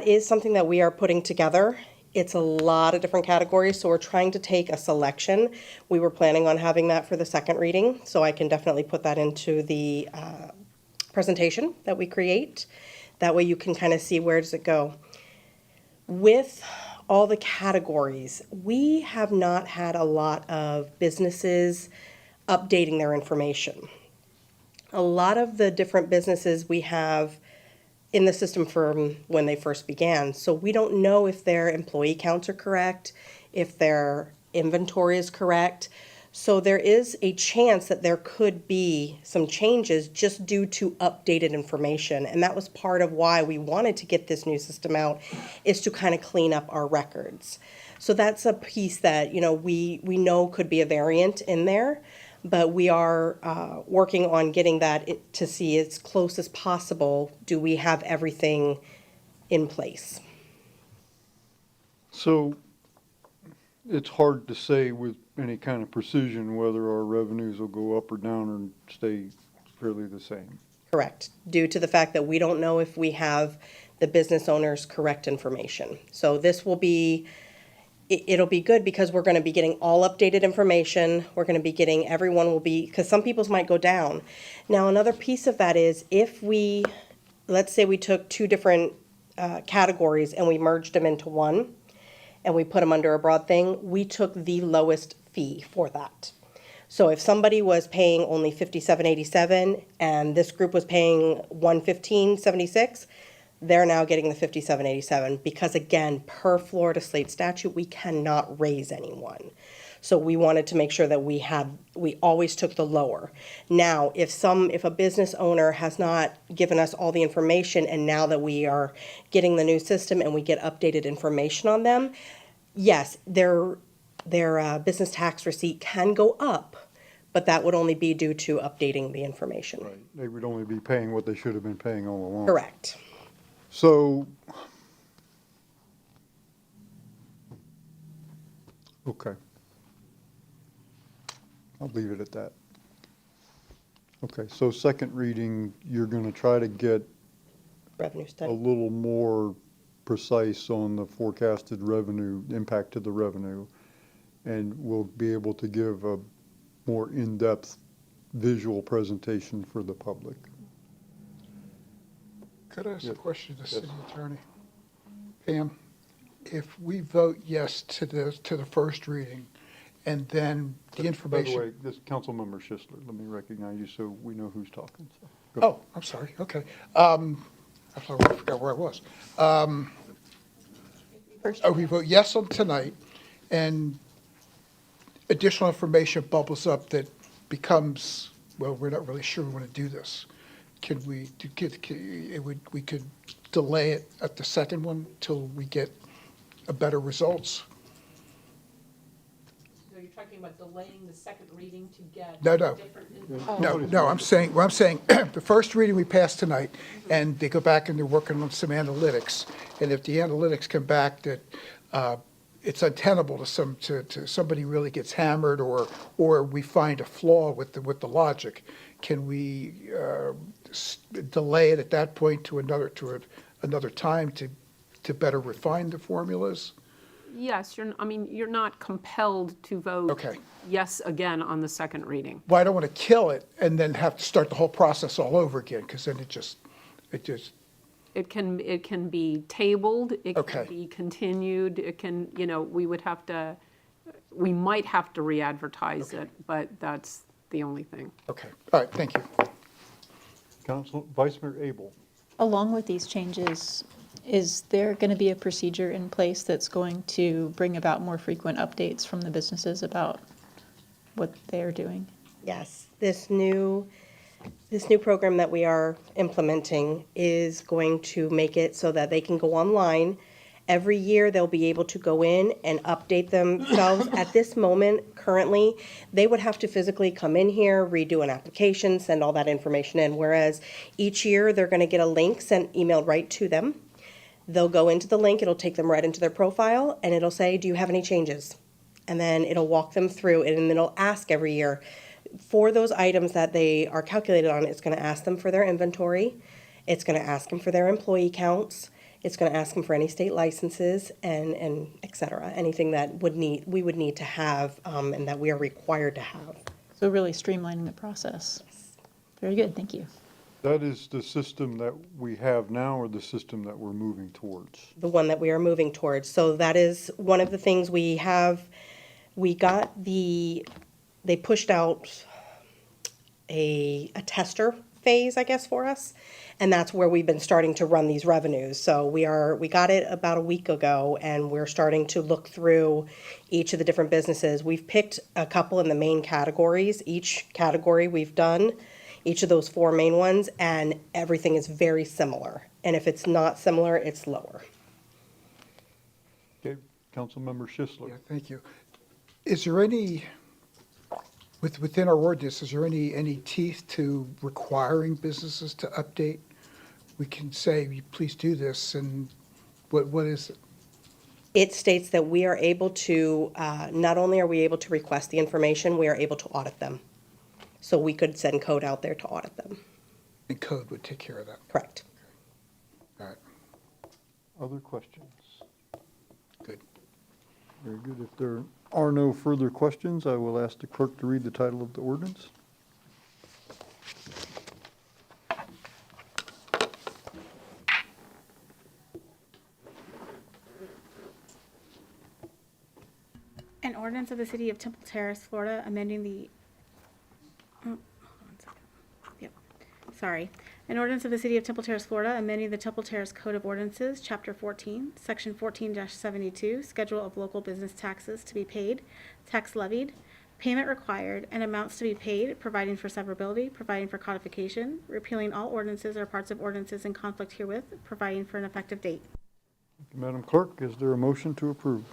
Speaker 8: is something that we are putting together. It's a lot of different categories, so we're trying to take a selection. We were planning on having that for the second reading, so I can definitely put that into the presentation that we create. That way you can kind of see where does it go. With all the categories, we have not had a lot of businesses updating their information. A lot of the different businesses we have in the system from when they first began, so we don't know if their employee counts are correct, if their inventory is correct. So there is a chance that there could be some changes just due to updated information. And that was part of why we wanted to get this new system out, is to kind of clean up our records. So that's a piece that, we know could be a variant in there, but we are working on getting that to see as close as possible. Do we have everything in place.
Speaker 2: So it's hard to say with any kind of precision whether our revenues will go up or down or stay fairly the same.
Speaker 8: Correct, due to the fact that we don't know if we have the business owner's correct information. So this will be, it'll be good because we're gonna be getting all updated information. We're gonna be getting, everyone will be, because some people's might go down. Now, another piece of that is if we, let's say we took two different categories and we merged them into one, and we put them under a broad thing, we took the lowest fee for that. So if somebody was paying only $57.87 and this group was paying $115.76, they're now getting the $57.87 because again, per Florida state statute, we cannot raise anyone. So we wanted to make sure that we always took the lower. Now, if a business owner has not given us all the information and now that we are getting the new system and we get updated information on them, yes, their business tax receipt can go up, but that would only be due to updating the information.
Speaker 2: Right. They would only be paying what they should have been paying all along.
Speaker 8: Correct.
Speaker 2: So, okay. I'll leave it at that. Okay, so second reading, you're gonna try to get
Speaker 8: Revenue
Speaker 2: a
Speaker 8: study.
Speaker 2: little more precise on the forecasted revenue, impact to the revenue, and we'll be able to give a more in-depth visual presentation for the public.
Speaker 3: Could I ask a
Speaker 2: Yes.
Speaker 3: question to the
Speaker 2: Yes.
Speaker 3: city attorney? Pam, if we vote yes to the first reading, and then the information.
Speaker 2: By the way, this Councilmember Schisler, let me recognize you so we know who's talking. So, go
Speaker 3: Oh, I'm sorry, okay. I forgot where I was. We vote yes on tonight, and additional information bubbles up that becomes, well, we're not really sure we want to do this. Can we, we could delay it at the second one till we get a better results?
Speaker 9: So you're talking about delaying the second reading to get
Speaker 3: No, no.
Speaker 9: different.
Speaker 3: No, I'm saying, the first reading we passed tonight, and they go back and they're working on some analytics, and if the analytics come back that it's untenable to somebody really gets hammered, or we find a flaw with the logic, can we delay it at that point to another time to better refine the formulas?
Speaker 9: Yes, you're not compelled to vote
Speaker 3: Okay.
Speaker 9: yes again on the second reading.
Speaker 3: Well, I don't want to kill it and then have to start the whole process all over again, because then it just.
Speaker 9: It can be tabled, it
Speaker 3: Okay.
Speaker 9: can be continued, it can, we might have to re-advertise it, but that's the only thing.
Speaker 3: Okay, all right, thank you.
Speaker 2: Vice Mayor Abel.
Speaker 10: Along with these changes, is there going to be a procedure in place that's going to bring about more frequent updates from the businesses about what they are doing?
Speaker 8: Yes, this new program that we are implementing is going to make it so that they can go online. Every year, they'll be able to go in and update themselves. At this moment, currently, they would have to physically come in here, redo an application, send all that information in, whereas each year, they're going to get a link sent, emailed right to them. They'll go into the link, it'll take them right into their profile, and it'll say, do you have any changes? And then it'll walk them through, and then it'll ask every year, for those items that they are calculated on, it's gonna ask them for their inventory, it's gonna ask them for their employee counts, it's gonna ask them for any state licenses, and et cetera, anything that we would need to have, and that we are required to have.
Speaker 10: So really streamlining the process. Very good, thank you.
Speaker 2: That is the system that we have now or the system that we're moving towards?
Speaker 8: The one that we are moving towards. So that is one of the things we have. They pushed out a tester phase, I guess, for us. And that's where we've been starting to run these revenues. So we got it about a week ago, and we're starting to look through each of the different businesses. We've picked a couple in the main categories. Each category we've done, each of those four main ones, and everything is very similar. And if it's not similar, it's lower.
Speaker 2: Okay, Councilmember Schisler.
Speaker 3: Yeah, thank you. Is there any, within our ordinance, is there any teeth to requiring businesses to update we can say, please do this, and what is it?
Speaker 8: It states that we are able to, not only are we able to request the information, we are able to audit them. So we could send code out there to audit them.
Speaker 3: And code would take care of that.
Speaker 8: Correct.
Speaker 3: All right,
Speaker 2: Other questions?
Speaker 3: good.
Speaker 2: Very good. If there are no further questions, I will ask the clerk to read the title of the ordinance.
Speaker 11: An ordinance of the City of Temple Terrace, Florida, amending the, oh, hold on a second. Yep, sorry. An ordinance of the City of Temple Terrace, Florida, amending the Temple Terrace Code of Ordinances, Chapter 14, Section 14-72, Schedule of Local Business Taxes to be paid, tax levied, payment required, and amounts to be paid, providing for severability, providing for codification, repealing all ordinances or parts of ordinances in conflict herewith, providing for an effective date.
Speaker 2: Madam Clerk, is there a motion to approve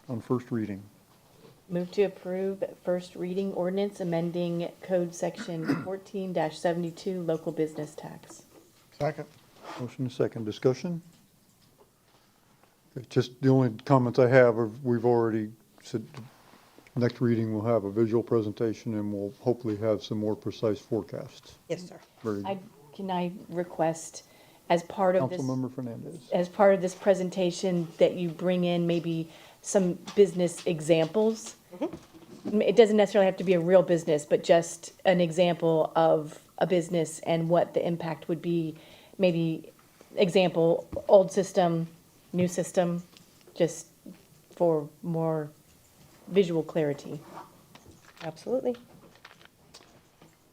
Speaker 2: on first reading?
Speaker 1: Move to approve first reading ordinance amending code section 14-72, local business tax.
Speaker 6: Second.
Speaker 2: Motion is second. Discussion? Okay, just the only comments I have are we've already said next reading we'll have a visual presentation and we'll hopefully have some more precise forecasts.
Speaker 8: Yes, sir.
Speaker 2: Very good.
Speaker 1: Can I request, as part of this,
Speaker 2: Councilmember Fernandez.
Speaker 1: as part of this presentation, that you bring in maybe some business examples? It doesn't necessarily have to be a real business, but just an example of a business and what the impact would be. Maybe example, old system, new system, just for more visual clarity.
Speaker 8: Absolutely.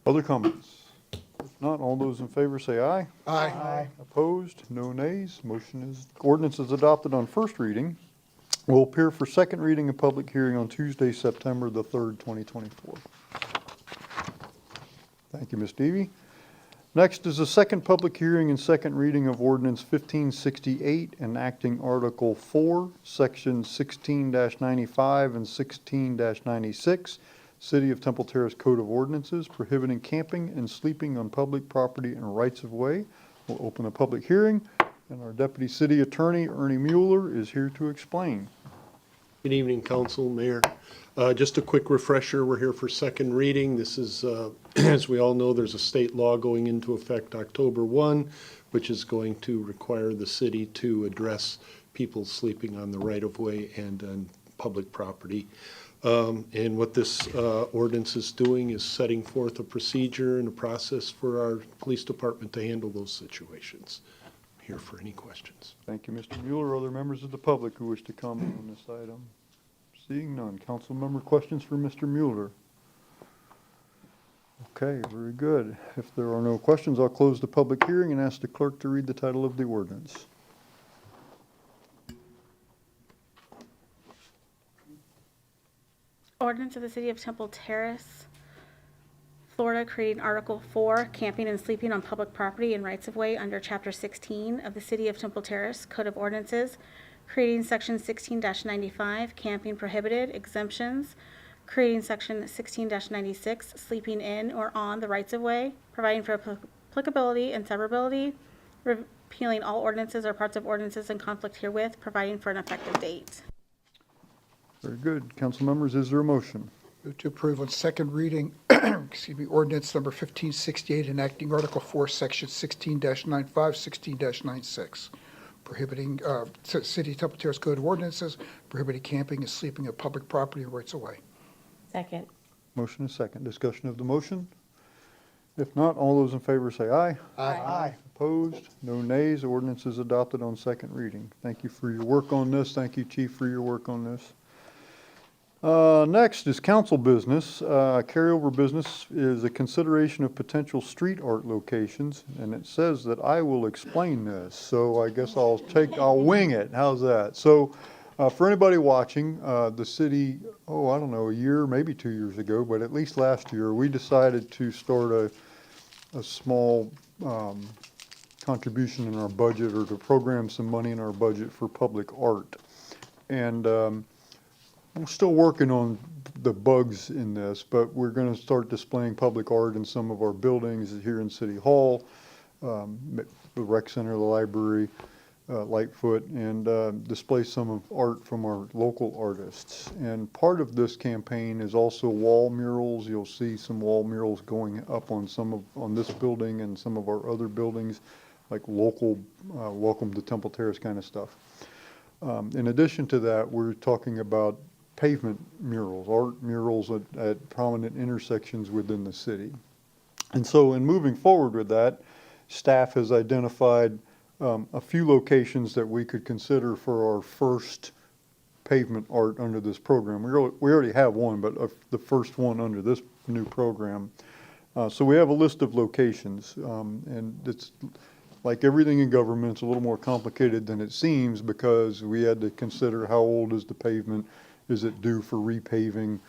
Speaker 2: Other comments? If not, all those in favor say aye.
Speaker 3: Aye.
Speaker 2: Opposed? No nays. Ordinance is adopted on first reading. Will appear for second reading and public hearing on Tuesday, September the 3rd, 2024. Thank you, Ms. Deavy. Next is the second public hearing and second reading of ordinance 1568, enacting Article 4, Section 16-95 and 16-96, City of Temple Terrace Code of Ordinances, prohibiting camping and sleeping on public property and rights-of-way. We'll open a public hearing, and our Deputy City Attorney, Ernie Mueller, is here to explain.
Speaker 12: Good evening, Council, Mayor. Just a quick refresher, we're here for second reading. This is, as we all know, there's a state law going into effect October 1, which is going to require the city to address people sleeping on the right-of-way and on public property. And what this ordinance is doing is setting forth a procedure and a process for our police department to handle those situations. I'm here for any questions.
Speaker 2: Thank you, Mr. Mueller. Other members of the public who wish to comment on this item? Seeing none. Council member questions for Mr. Mueller? Okay, very good. If there are no questions, I'll close the public hearing and ask the clerk to read the title of the ordinance.
Speaker 11: Ordinance of the City of Temple Terrace, Florida, creating Article 4, camping and sleeping on public property and rights-of-way under Chapter 16 of the City of Temple Terrace Code of Ordinances, creating Section 16-95, camping prohibited, exemptions, creating Section 16-96, sleeping in or on the rights-of-way, providing for applicability and severability, repealing all ordinances or parts of ordinances in conflict herewith, providing for an effective date.
Speaker 2: Very good. Council members, is there a motion?
Speaker 3: Move to approve on second reading, excuse me, ordinance number 1568, enacting Article 4, Section 16-95, 16-96, prohibiting, City of Temple Terrace Code of Ordinances, prohibiting camping and sleeping on public property and rights of way.
Speaker 1: Second.
Speaker 2: Motion is second. Discussion of the motion? If not, all those in favor say aye.
Speaker 6: Aye.
Speaker 2: Opposed? No nays. Ordinance is adopted on second reading. Thank you for your work on this. Thank you, Chief, for your work on this. Next is council business. Carryover business is a consideration of potential street art locations, and it says that I will explain this. So I guess I'll wing it. How's that? So for anybody watching, the city, I don't know, a year, maybe 2 years ago, but at least last year, we decided to start a small contribution in our budget, or to program some money in our budget for public art. And we're still working on the bugs in this, but we're going to start displaying public art in some of our buildings here in City Hall, the rec center, the library, Lightfoot, and display some of art from our local artists. And part of this campaign is also wall murals. You'll see some wall murals going up on on this building and some of our other buildings, like local welcome to Temple Terrace kind of stuff. In addition to that, we're talking about pavement murals, art murals at prominent intersections within the city. And so in moving forward with that, staff has identified a few locations that we could consider for our first pavement art under this program. We already have one, but the first one under this new program. So we have a list of locations, and it's like everything in government, it's a little more complicated than it seems because we had to consider how old is the pavement, is it due for repaving,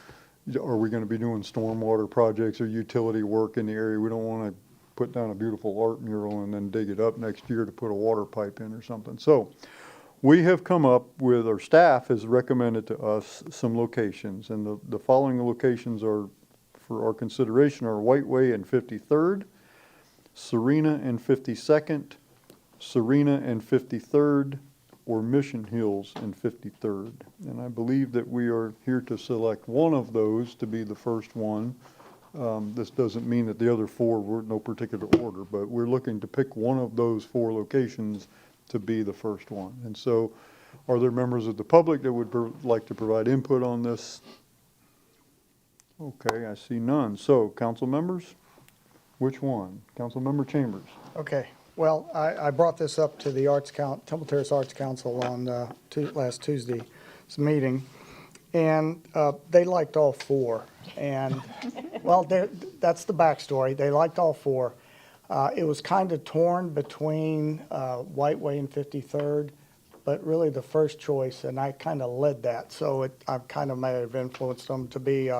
Speaker 2: are we going to be doing stormwater projects or utility work in the area? We don't want to put down a beautiful art mural and then dig it up next year to put a water pipe in or something. So we have come up with, our staff has recommended to us some locations, and the following locations are for our consideration are Whiteway and 53rd, Serena and 52nd, Serena and 53rd, or Mission Hills and 53rd. And I believe that we are here to select one of those to be the first one. This doesn't mean that the other four were in no particular order, but we're looking to pick one of those four locations to be the first one. And so are there members of the public that would like to provide input on this? Okay, I see none. So council members, which one? Councilmember Chambers.
Speaker 6: Okay, well, I brought this up to the Temple Terrace Arts Council on last Tuesday's meeting, and they liked all four. And, well, that's the backstory. They liked all four. It was kind of torn between Whiteway and 53rd, but really the first choice, and I kind of led that, so I kind of may have influenced them to be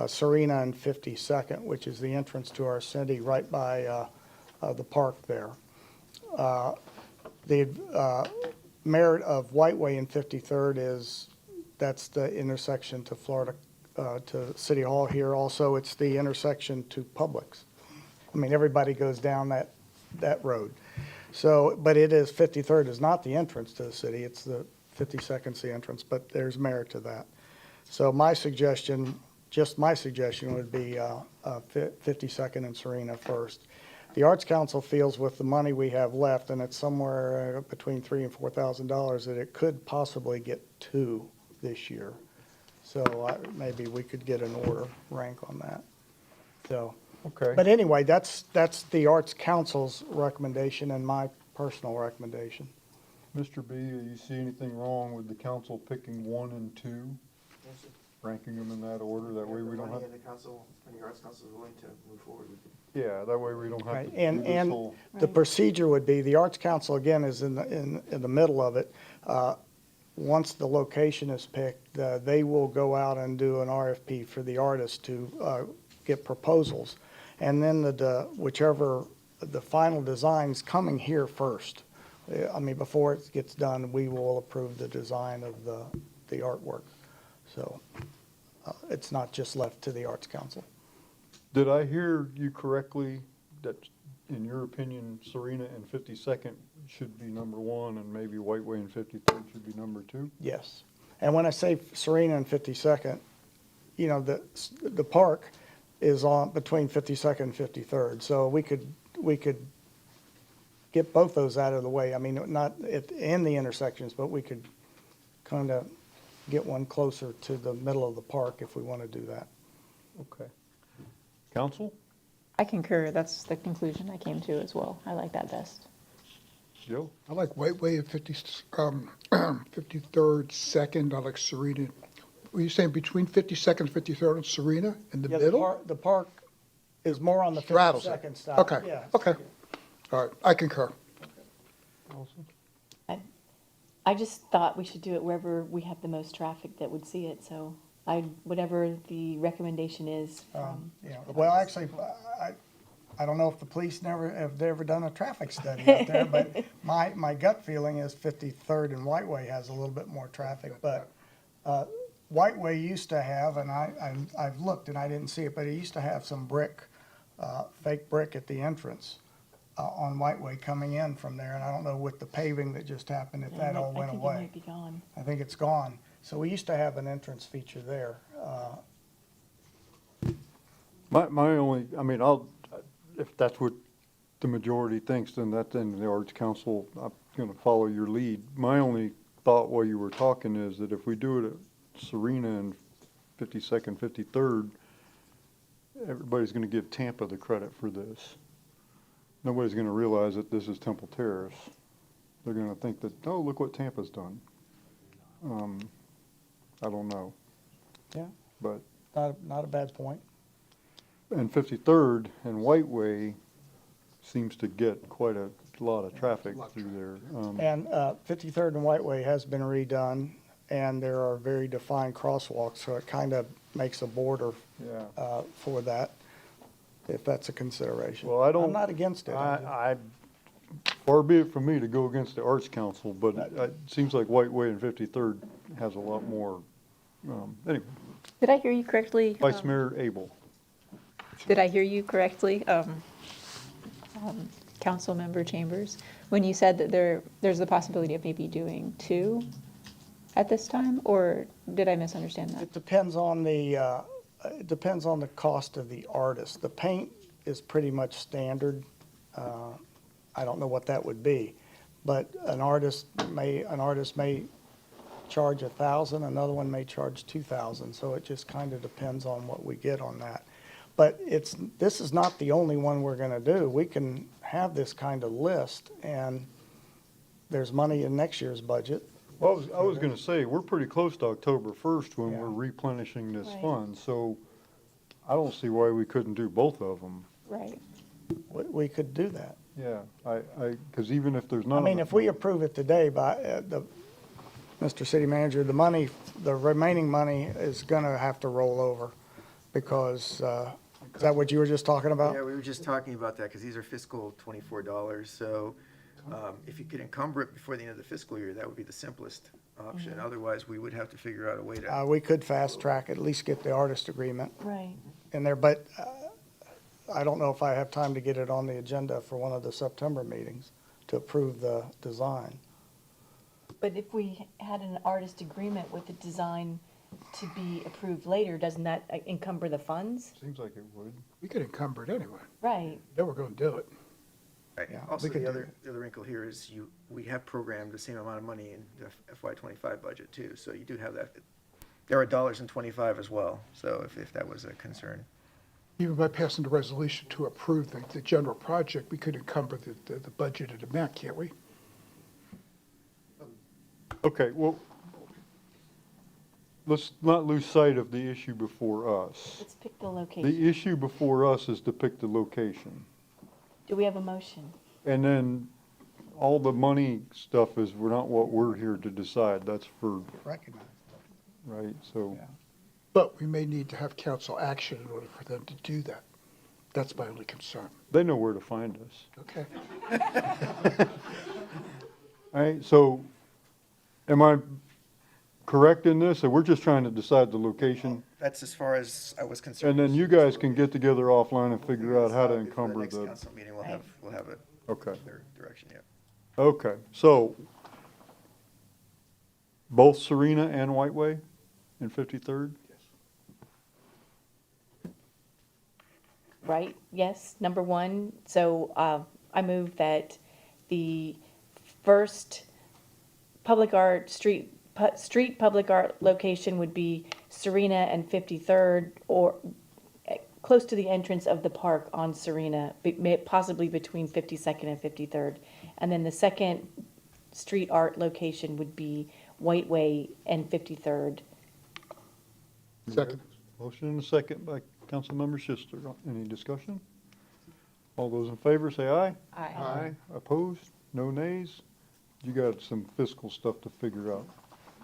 Speaker 6: Serena and 52nd, which is the entrance to our city right by the park there. The merit of Whiteway and 53rd is that's the intersection to Florida, to City Hall here. Also, it's the intersection to Publix. I mean, everybody goes down that road. So, but it is, 53rd is not the entrance to the city, it's the 52nd's the entrance, but there's merit to that. So my suggestion, just my suggestion would be 52nd and Serena first. The Arts Council feels with the money we have left, and it's somewhere between $3,000 and $4,000, that it could possibly get two this year. So maybe we could get an order rank on that. So,
Speaker 2: Okay.
Speaker 6: but anyway, that's the Arts Council's recommendation and my personal recommendation.
Speaker 2: Mr. B, do you see anything wrong with the council picking 1 and 2? Ranking them in that order, that way we don't have.
Speaker 13: And the council, and the Arts Council is willing to move forward with it.
Speaker 2: Yeah, that way we don't have
Speaker 6: Right,
Speaker 2: to do
Speaker 6: and
Speaker 2: this whole.
Speaker 6: the procedure would be, the Arts Council, again, is in the middle of it. Once the location is picked, they will go out and do an RFP for the artists to get proposals. And then whichever, the final design's coming here first. I mean, before it gets done, we will approve the design of the artwork. So it's not just left to the Arts Council.
Speaker 2: Did I hear you correctly that, in your opinion, Serena and 52nd should be number 1 and maybe Whiteway and 53rd should be number 2?
Speaker 6: Yes. And when I say Serena and 52nd, you know, the park is on between 52nd and 53rd. So we could get both those out of the way. I mean, not in the intersections, but we could kind of get one closer to the middle of the park if we want to do that.
Speaker 2: Okay. Council?
Speaker 10: I concur. That's the conclusion I came to as well. I like that best.
Speaker 2: Joe?
Speaker 3: I like Whiteway at 53rd, second. I like Serena. Were you saying between 52nd and 53rd and Serena in the
Speaker 6: Yeah,
Speaker 3: middle?
Speaker 6: the park is more on the
Speaker 3: Straddles it.
Speaker 6: 52nd side.
Speaker 3: Okay,
Speaker 6: Yeah.
Speaker 3: okay. All right, I concur.
Speaker 1: I just thought we should do it wherever we have the most traffic that would see it, so whatever the recommendation is.
Speaker 6: Yeah, well, actually, I don't know if the police have they ever done a traffic study out there, but my gut feeling is 53rd and Whiteway has a little bit more traffic, but Whiteway used to have, and I've looked and I didn't see it, but it used to have some brick, fake brick at the entrance. on Whiteway coming in from there, and I don't know with the paving that just happened, if that all went
Speaker 1: I think it
Speaker 6: away.
Speaker 1: might be gone.
Speaker 6: I think it's gone. So we used to have an entrance feature there.
Speaker 2: My only, I mean, if that's what the majority thinks, then the Arts Council, I'm gonna follow your lead. My only thought while you were talking is that if we do it at Serena and 52nd, 53rd, everybody's gonna give Tampa the credit for this. Nobody's gonna realize that this is Temple Terrace. They're gonna think that, oh, look what Tampa's done. I don't know,
Speaker 6: Yeah,
Speaker 2: but,
Speaker 6: not a bad point.
Speaker 2: and 53rd and Whiteway seems to get quite a lot of traffic through there.
Speaker 6: And 53rd and Whiteway has been redone, and there are very defined crosswalks, so it kind of makes a border
Speaker 2: Yeah.
Speaker 6: for that, if that's a consideration.
Speaker 2: Well, I don't.
Speaker 6: I'm not against it.
Speaker 2: Far be it from me to go against the Arts Council, but it seems like Whiteway and 53rd has a lot more, anyway,
Speaker 10: Did I hear you correctly?
Speaker 2: Vice Mayor Abel.
Speaker 10: Did I hear you correctly, Councilmember Chambers, when you said that there's the possibility of maybe doing two at this time, or did I misunderstand that?
Speaker 6: It depends on the cost of the artist. The paint is pretty much standard. I don't know what that would be, but an artist may charge $1,000, another one may charge $2,000, so it just kind of depends on what we get on that. But this is not the only one we're gonna do. We can have this kind of list, and there's money in next year's budget.
Speaker 2: Well, I was gonna say, we're pretty close to October 1st when we're replenishing this
Speaker 1: Right.
Speaker 2: fund, so I don't see why we couldn't do both of them.
Speaker 10: Right.
Speaker 6: We could do that.
Speaker 2: Yeah, because even if there's not.
Speaker 6: I mean,
Speaker 2: enough
Speaker 6: if we
Speaker 2: money-
Speaker 6: approve it today by, Mr. City Manager, the remaining money is gonna have to roll over, because, is that what you were just talking about?
Speaker 13: Yeah, we were just talking about that, because these are fiscal '24 dollars, so if you could encumber it before the end of the fiscal year, that would be the simplest option. Otherwise, we would have to figure out a way to,
Speaker 6: We could fast track, at least get the artist agreement
Speaker 1: Right.
Speaker 6: in there, but I don't know if I have time to get it on the agenda for one of the September meetings to approve the design.
Speaker 1: But if we had an artist agreement with the design to be approved later, doesn't that encumber the funds?
Speaker 2: Seems like it would.
Speaker 3: We could encumber it anyway.
Speaker 1: Right.
Speaker 3: Then we're going to do it.
Speaker 13: right.
Speaker 6: Yeah,
Speaker 13: Also,
Speaker 6: we could
Speaker 13: the
Speaker 6: do
Speaker 13: other wrinkle here is we have programmed the same amount of money in the FY '25 budget too, so you do have that. There are dollars in '25 as well, so if that was a concern.
Speaker 3: Even by passing the resolution to approve the general project, we could encumber the budgeted amount, can't we?
Speaker 2: Okay, well, let's not lose sight of the issue before us.
Speaker 1: Let's pick the location.
Speaker 2: The issue before us is to pick the location.
Speaker 1: Do we have a motion?
Speaker 2: And then all the money stuff is, we're not what we're here to decide. That's for,
Speaker 6: Recognize.
Speaker 2: right, so.
Speaker 6: Yeah.
Speaker 3: But we may need to have council action in order for them to do that. That's my only concern.
Speaker 2: They know where to find us.
Speaker 3: Okay.
Speaker 2: All right, so am I correct in this? That we're just trying to decide the location?
Speaker 13: That's as far as I was concerned.
Speaker 2: And then you guys can get together offline and figure out how to
Speaker 13: Before
Speaker 2: encumber
Speaker 13: Next
Speaker 2: the,
Speaker 13: council meeting, we'll have a
Speaker 2: okay,
Speaker 13: clear direction, yeah.
Speaker 2: okay. So both Serena and Whiteway in 53rd?
Speaker 1: Right, yes, number one. So I move that the first public art, street public art location would be Serena and 53rd, or close to the entrance of the park on Serena, possibly between 52nd and 53rd. And then the second street art location would be Whiteway and 53rd.
Speaker 3: Second.
Speaker 2: Motion and a second by Councilmember Schuster. Any discussion? All those in favor say aye.
Speaker 1: Aye.
Speaker 2: Opposed? No nays? You got some fiscal stuff to figure out.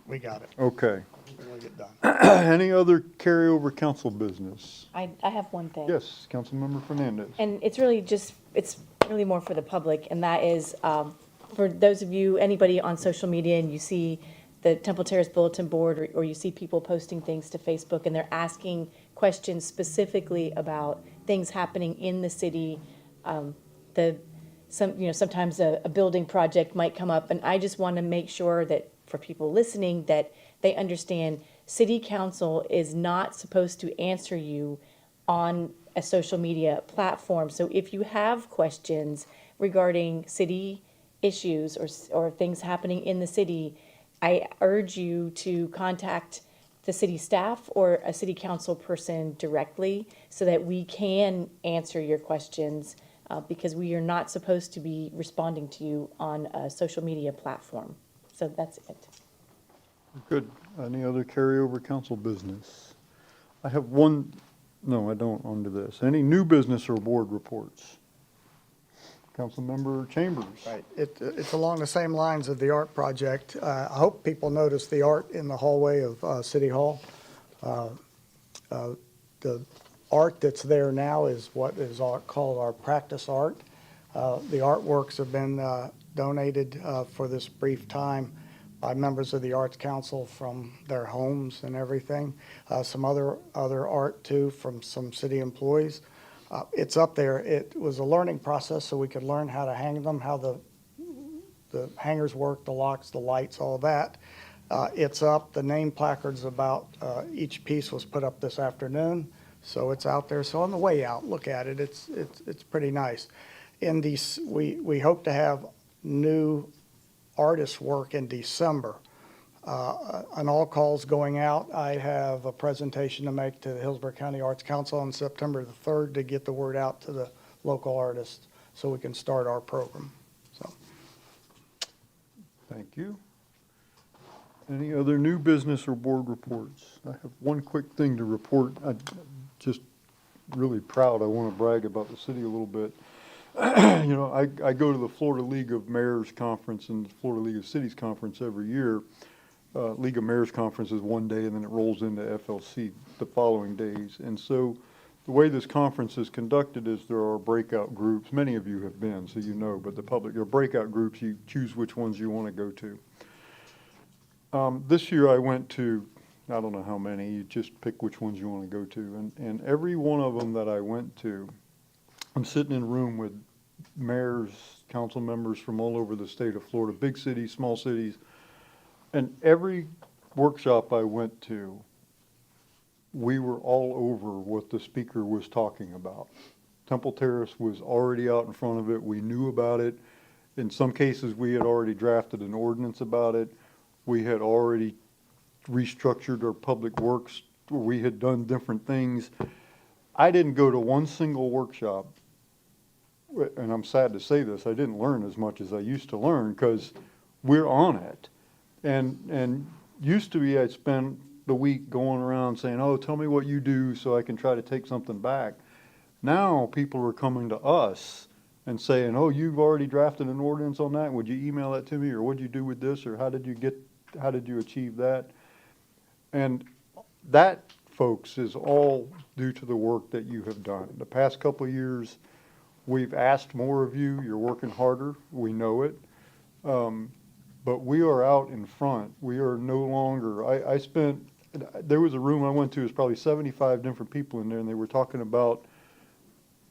Speaker 6: We got it.
Speaker 2: Okay.
Speaker 6: We'll get done.
Speaker 2: Any other carryover council business?
Speaker 1: I have one thing.
Speaker 2: Yes, Councilmember Fernandez.
Speaker 1: And it's really more for the public, and that is, for those of you, anybody on social media, and you see the Temple Terrace Bulletin Board, or you see people posting things to Facebook, and they're asking questions specifically about things happening in the city, the sometimes a building project might come up, and I just want to make sure that for people listening, that they understand city council is not supposed to answer you on a social media platform. So if you have questions regarding city issues or things happening in the city, I urge you to contact the city staff or a city council person directly so that we can answer your questions, because we are not supposed to be responding to you on a social media platform. So that's it.
Speaker 2: Good. Any other carryover council business? I have one, no, I don't, under this. Any new business or board reports? Councilmember Chambers.
Speaker 6: Right. It's along the same lines of the art project. I hope people notice the art in the hallway of City Hall. The art that's there now is what is called our practice art. The artworks have been donated for this brief time by members of the Arts Council from their homes and everything. Some other art too from some city employees. It's up there. It was a learning process so we could learn how to hang them, how the hangers work, the locks, the lights, all that. It's up. The name placards about each piece was put up this afternoon, so it's out there. So on the way out, look at it. It's pretty nice. In these, we hope to have new artist work in December. On all calls going out, I have a presentation to make to the Hillsborough County Arts Council on September the 3rd to get the word out to the local artists so we can start our program. So,
Speaker 2: Thank you. Any other new business or board reports? I have one quick thing to report. I'm just really proud. I want to brag about the city a little bit. You know, I go to the Florida League of Mayors Conference and the Florida League of Cities Conference every year. League of Mayors Conference is one day and then it rolls into FLC the following days. And so the way this conference is conducted is there are breakout groups. Many of you have been, so you know, but the public, there are breakout groups. You choose which ones you want to go to. This year I went to, I don't know how many, you just pick which ones you want to go to. And every one of them that I went to, I'm sitting in a room with mayors, council members from all over the state of Florida, big cities, small cities. And every workshop I went to, we were all over what the speaker was talking about. Temple Terrace was already out in front of it. We knew about it. In some cases, we had already drafted an ordinance about it. We had already restructured our public works. We had done different things. I didn't go to one single workshop, and I'm sad to say this, I didn't learn as much as I used to learn because we're on it. And used to be I'd spend the week going around saying, oh, tell me what you do so I can try to take something back. Now people are coming to us and saying, oh, you've already drafted an ordinance on that. Would you email that to me? Or what'd you do with this? Or how did you achieve that? And that, folks, is all due to the work that you have done. The past couple of years, we've asked more of you. You're working harder. We know it. But we are out in front. We are no longer, there was a room I went to, there's probably 75 different people in there, and they were talking about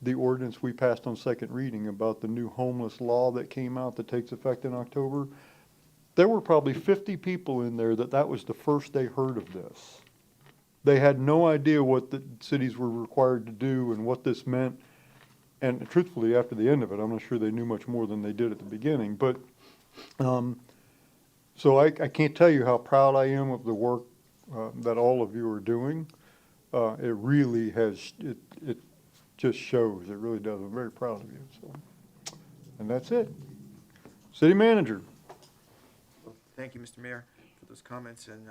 Speaker 2: the ordinance we passed on second reading about the new homeless law that came out that takes effect in October. There were probably 50 people in there that was the first they heard of this. They had no idea what the cities were required to do and what this meant. And truthfully, after the end of it, I'm not sure they knew much more than they did at the beginning. But so I can't tell you how proud I am of the work that all of you are doing. It really has, it just shows, it really does. I'm very proud of you. So, and that's it. City Manager.
Speaker 13: Thank you, Mr. Mayor, for those comments, and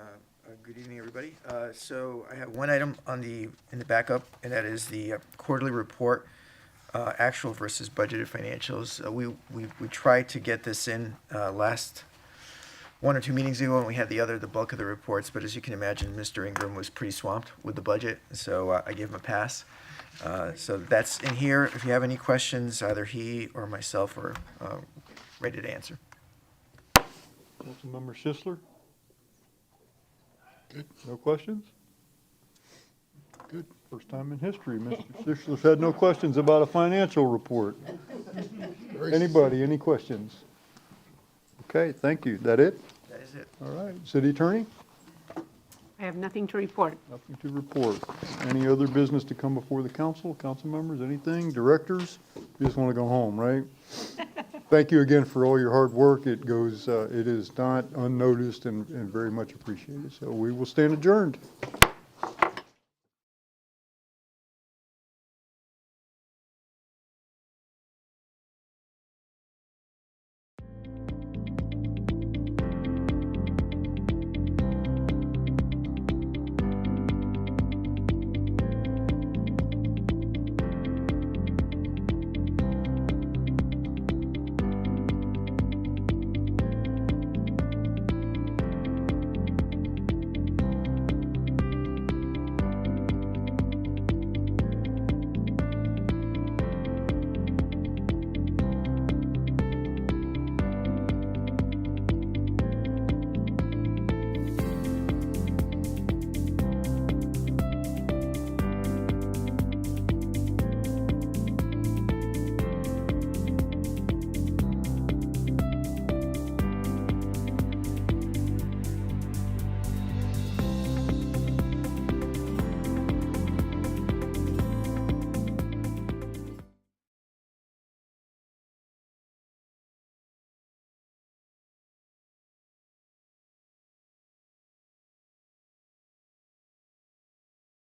Speaker 13: good evening, everybody. So I have one item in the backup, and that is the quarterly report, actual versus budgeted financials. We tried to get this in last one or two meetings ago, and we had the bulk of the reports, but as you can imagine, Mr. Ingram was pretty swamped with the budget, so I gave him a pass. So that's in here. If you have any questions, either he or myself are ready to answer.
Speaker 2: Councilmember Schisler? Good. No questions? Good. First time in history, Mr. Schisler's had no questions about a financial report. Anybody, any questions? Okay, thank you. That it?
Speaker 13: That is it.
Speaker 2: All right. City Attorney?
Speaker 9: I have nothing to report.
Speaker 2: Nothing to report. Any other business to come before the council? Council members, anything? Directors? You just want to go home, right? Thank you again for all your hard work. It goes, it is not unnoticed and very much appreciated. So we will stand adjourned.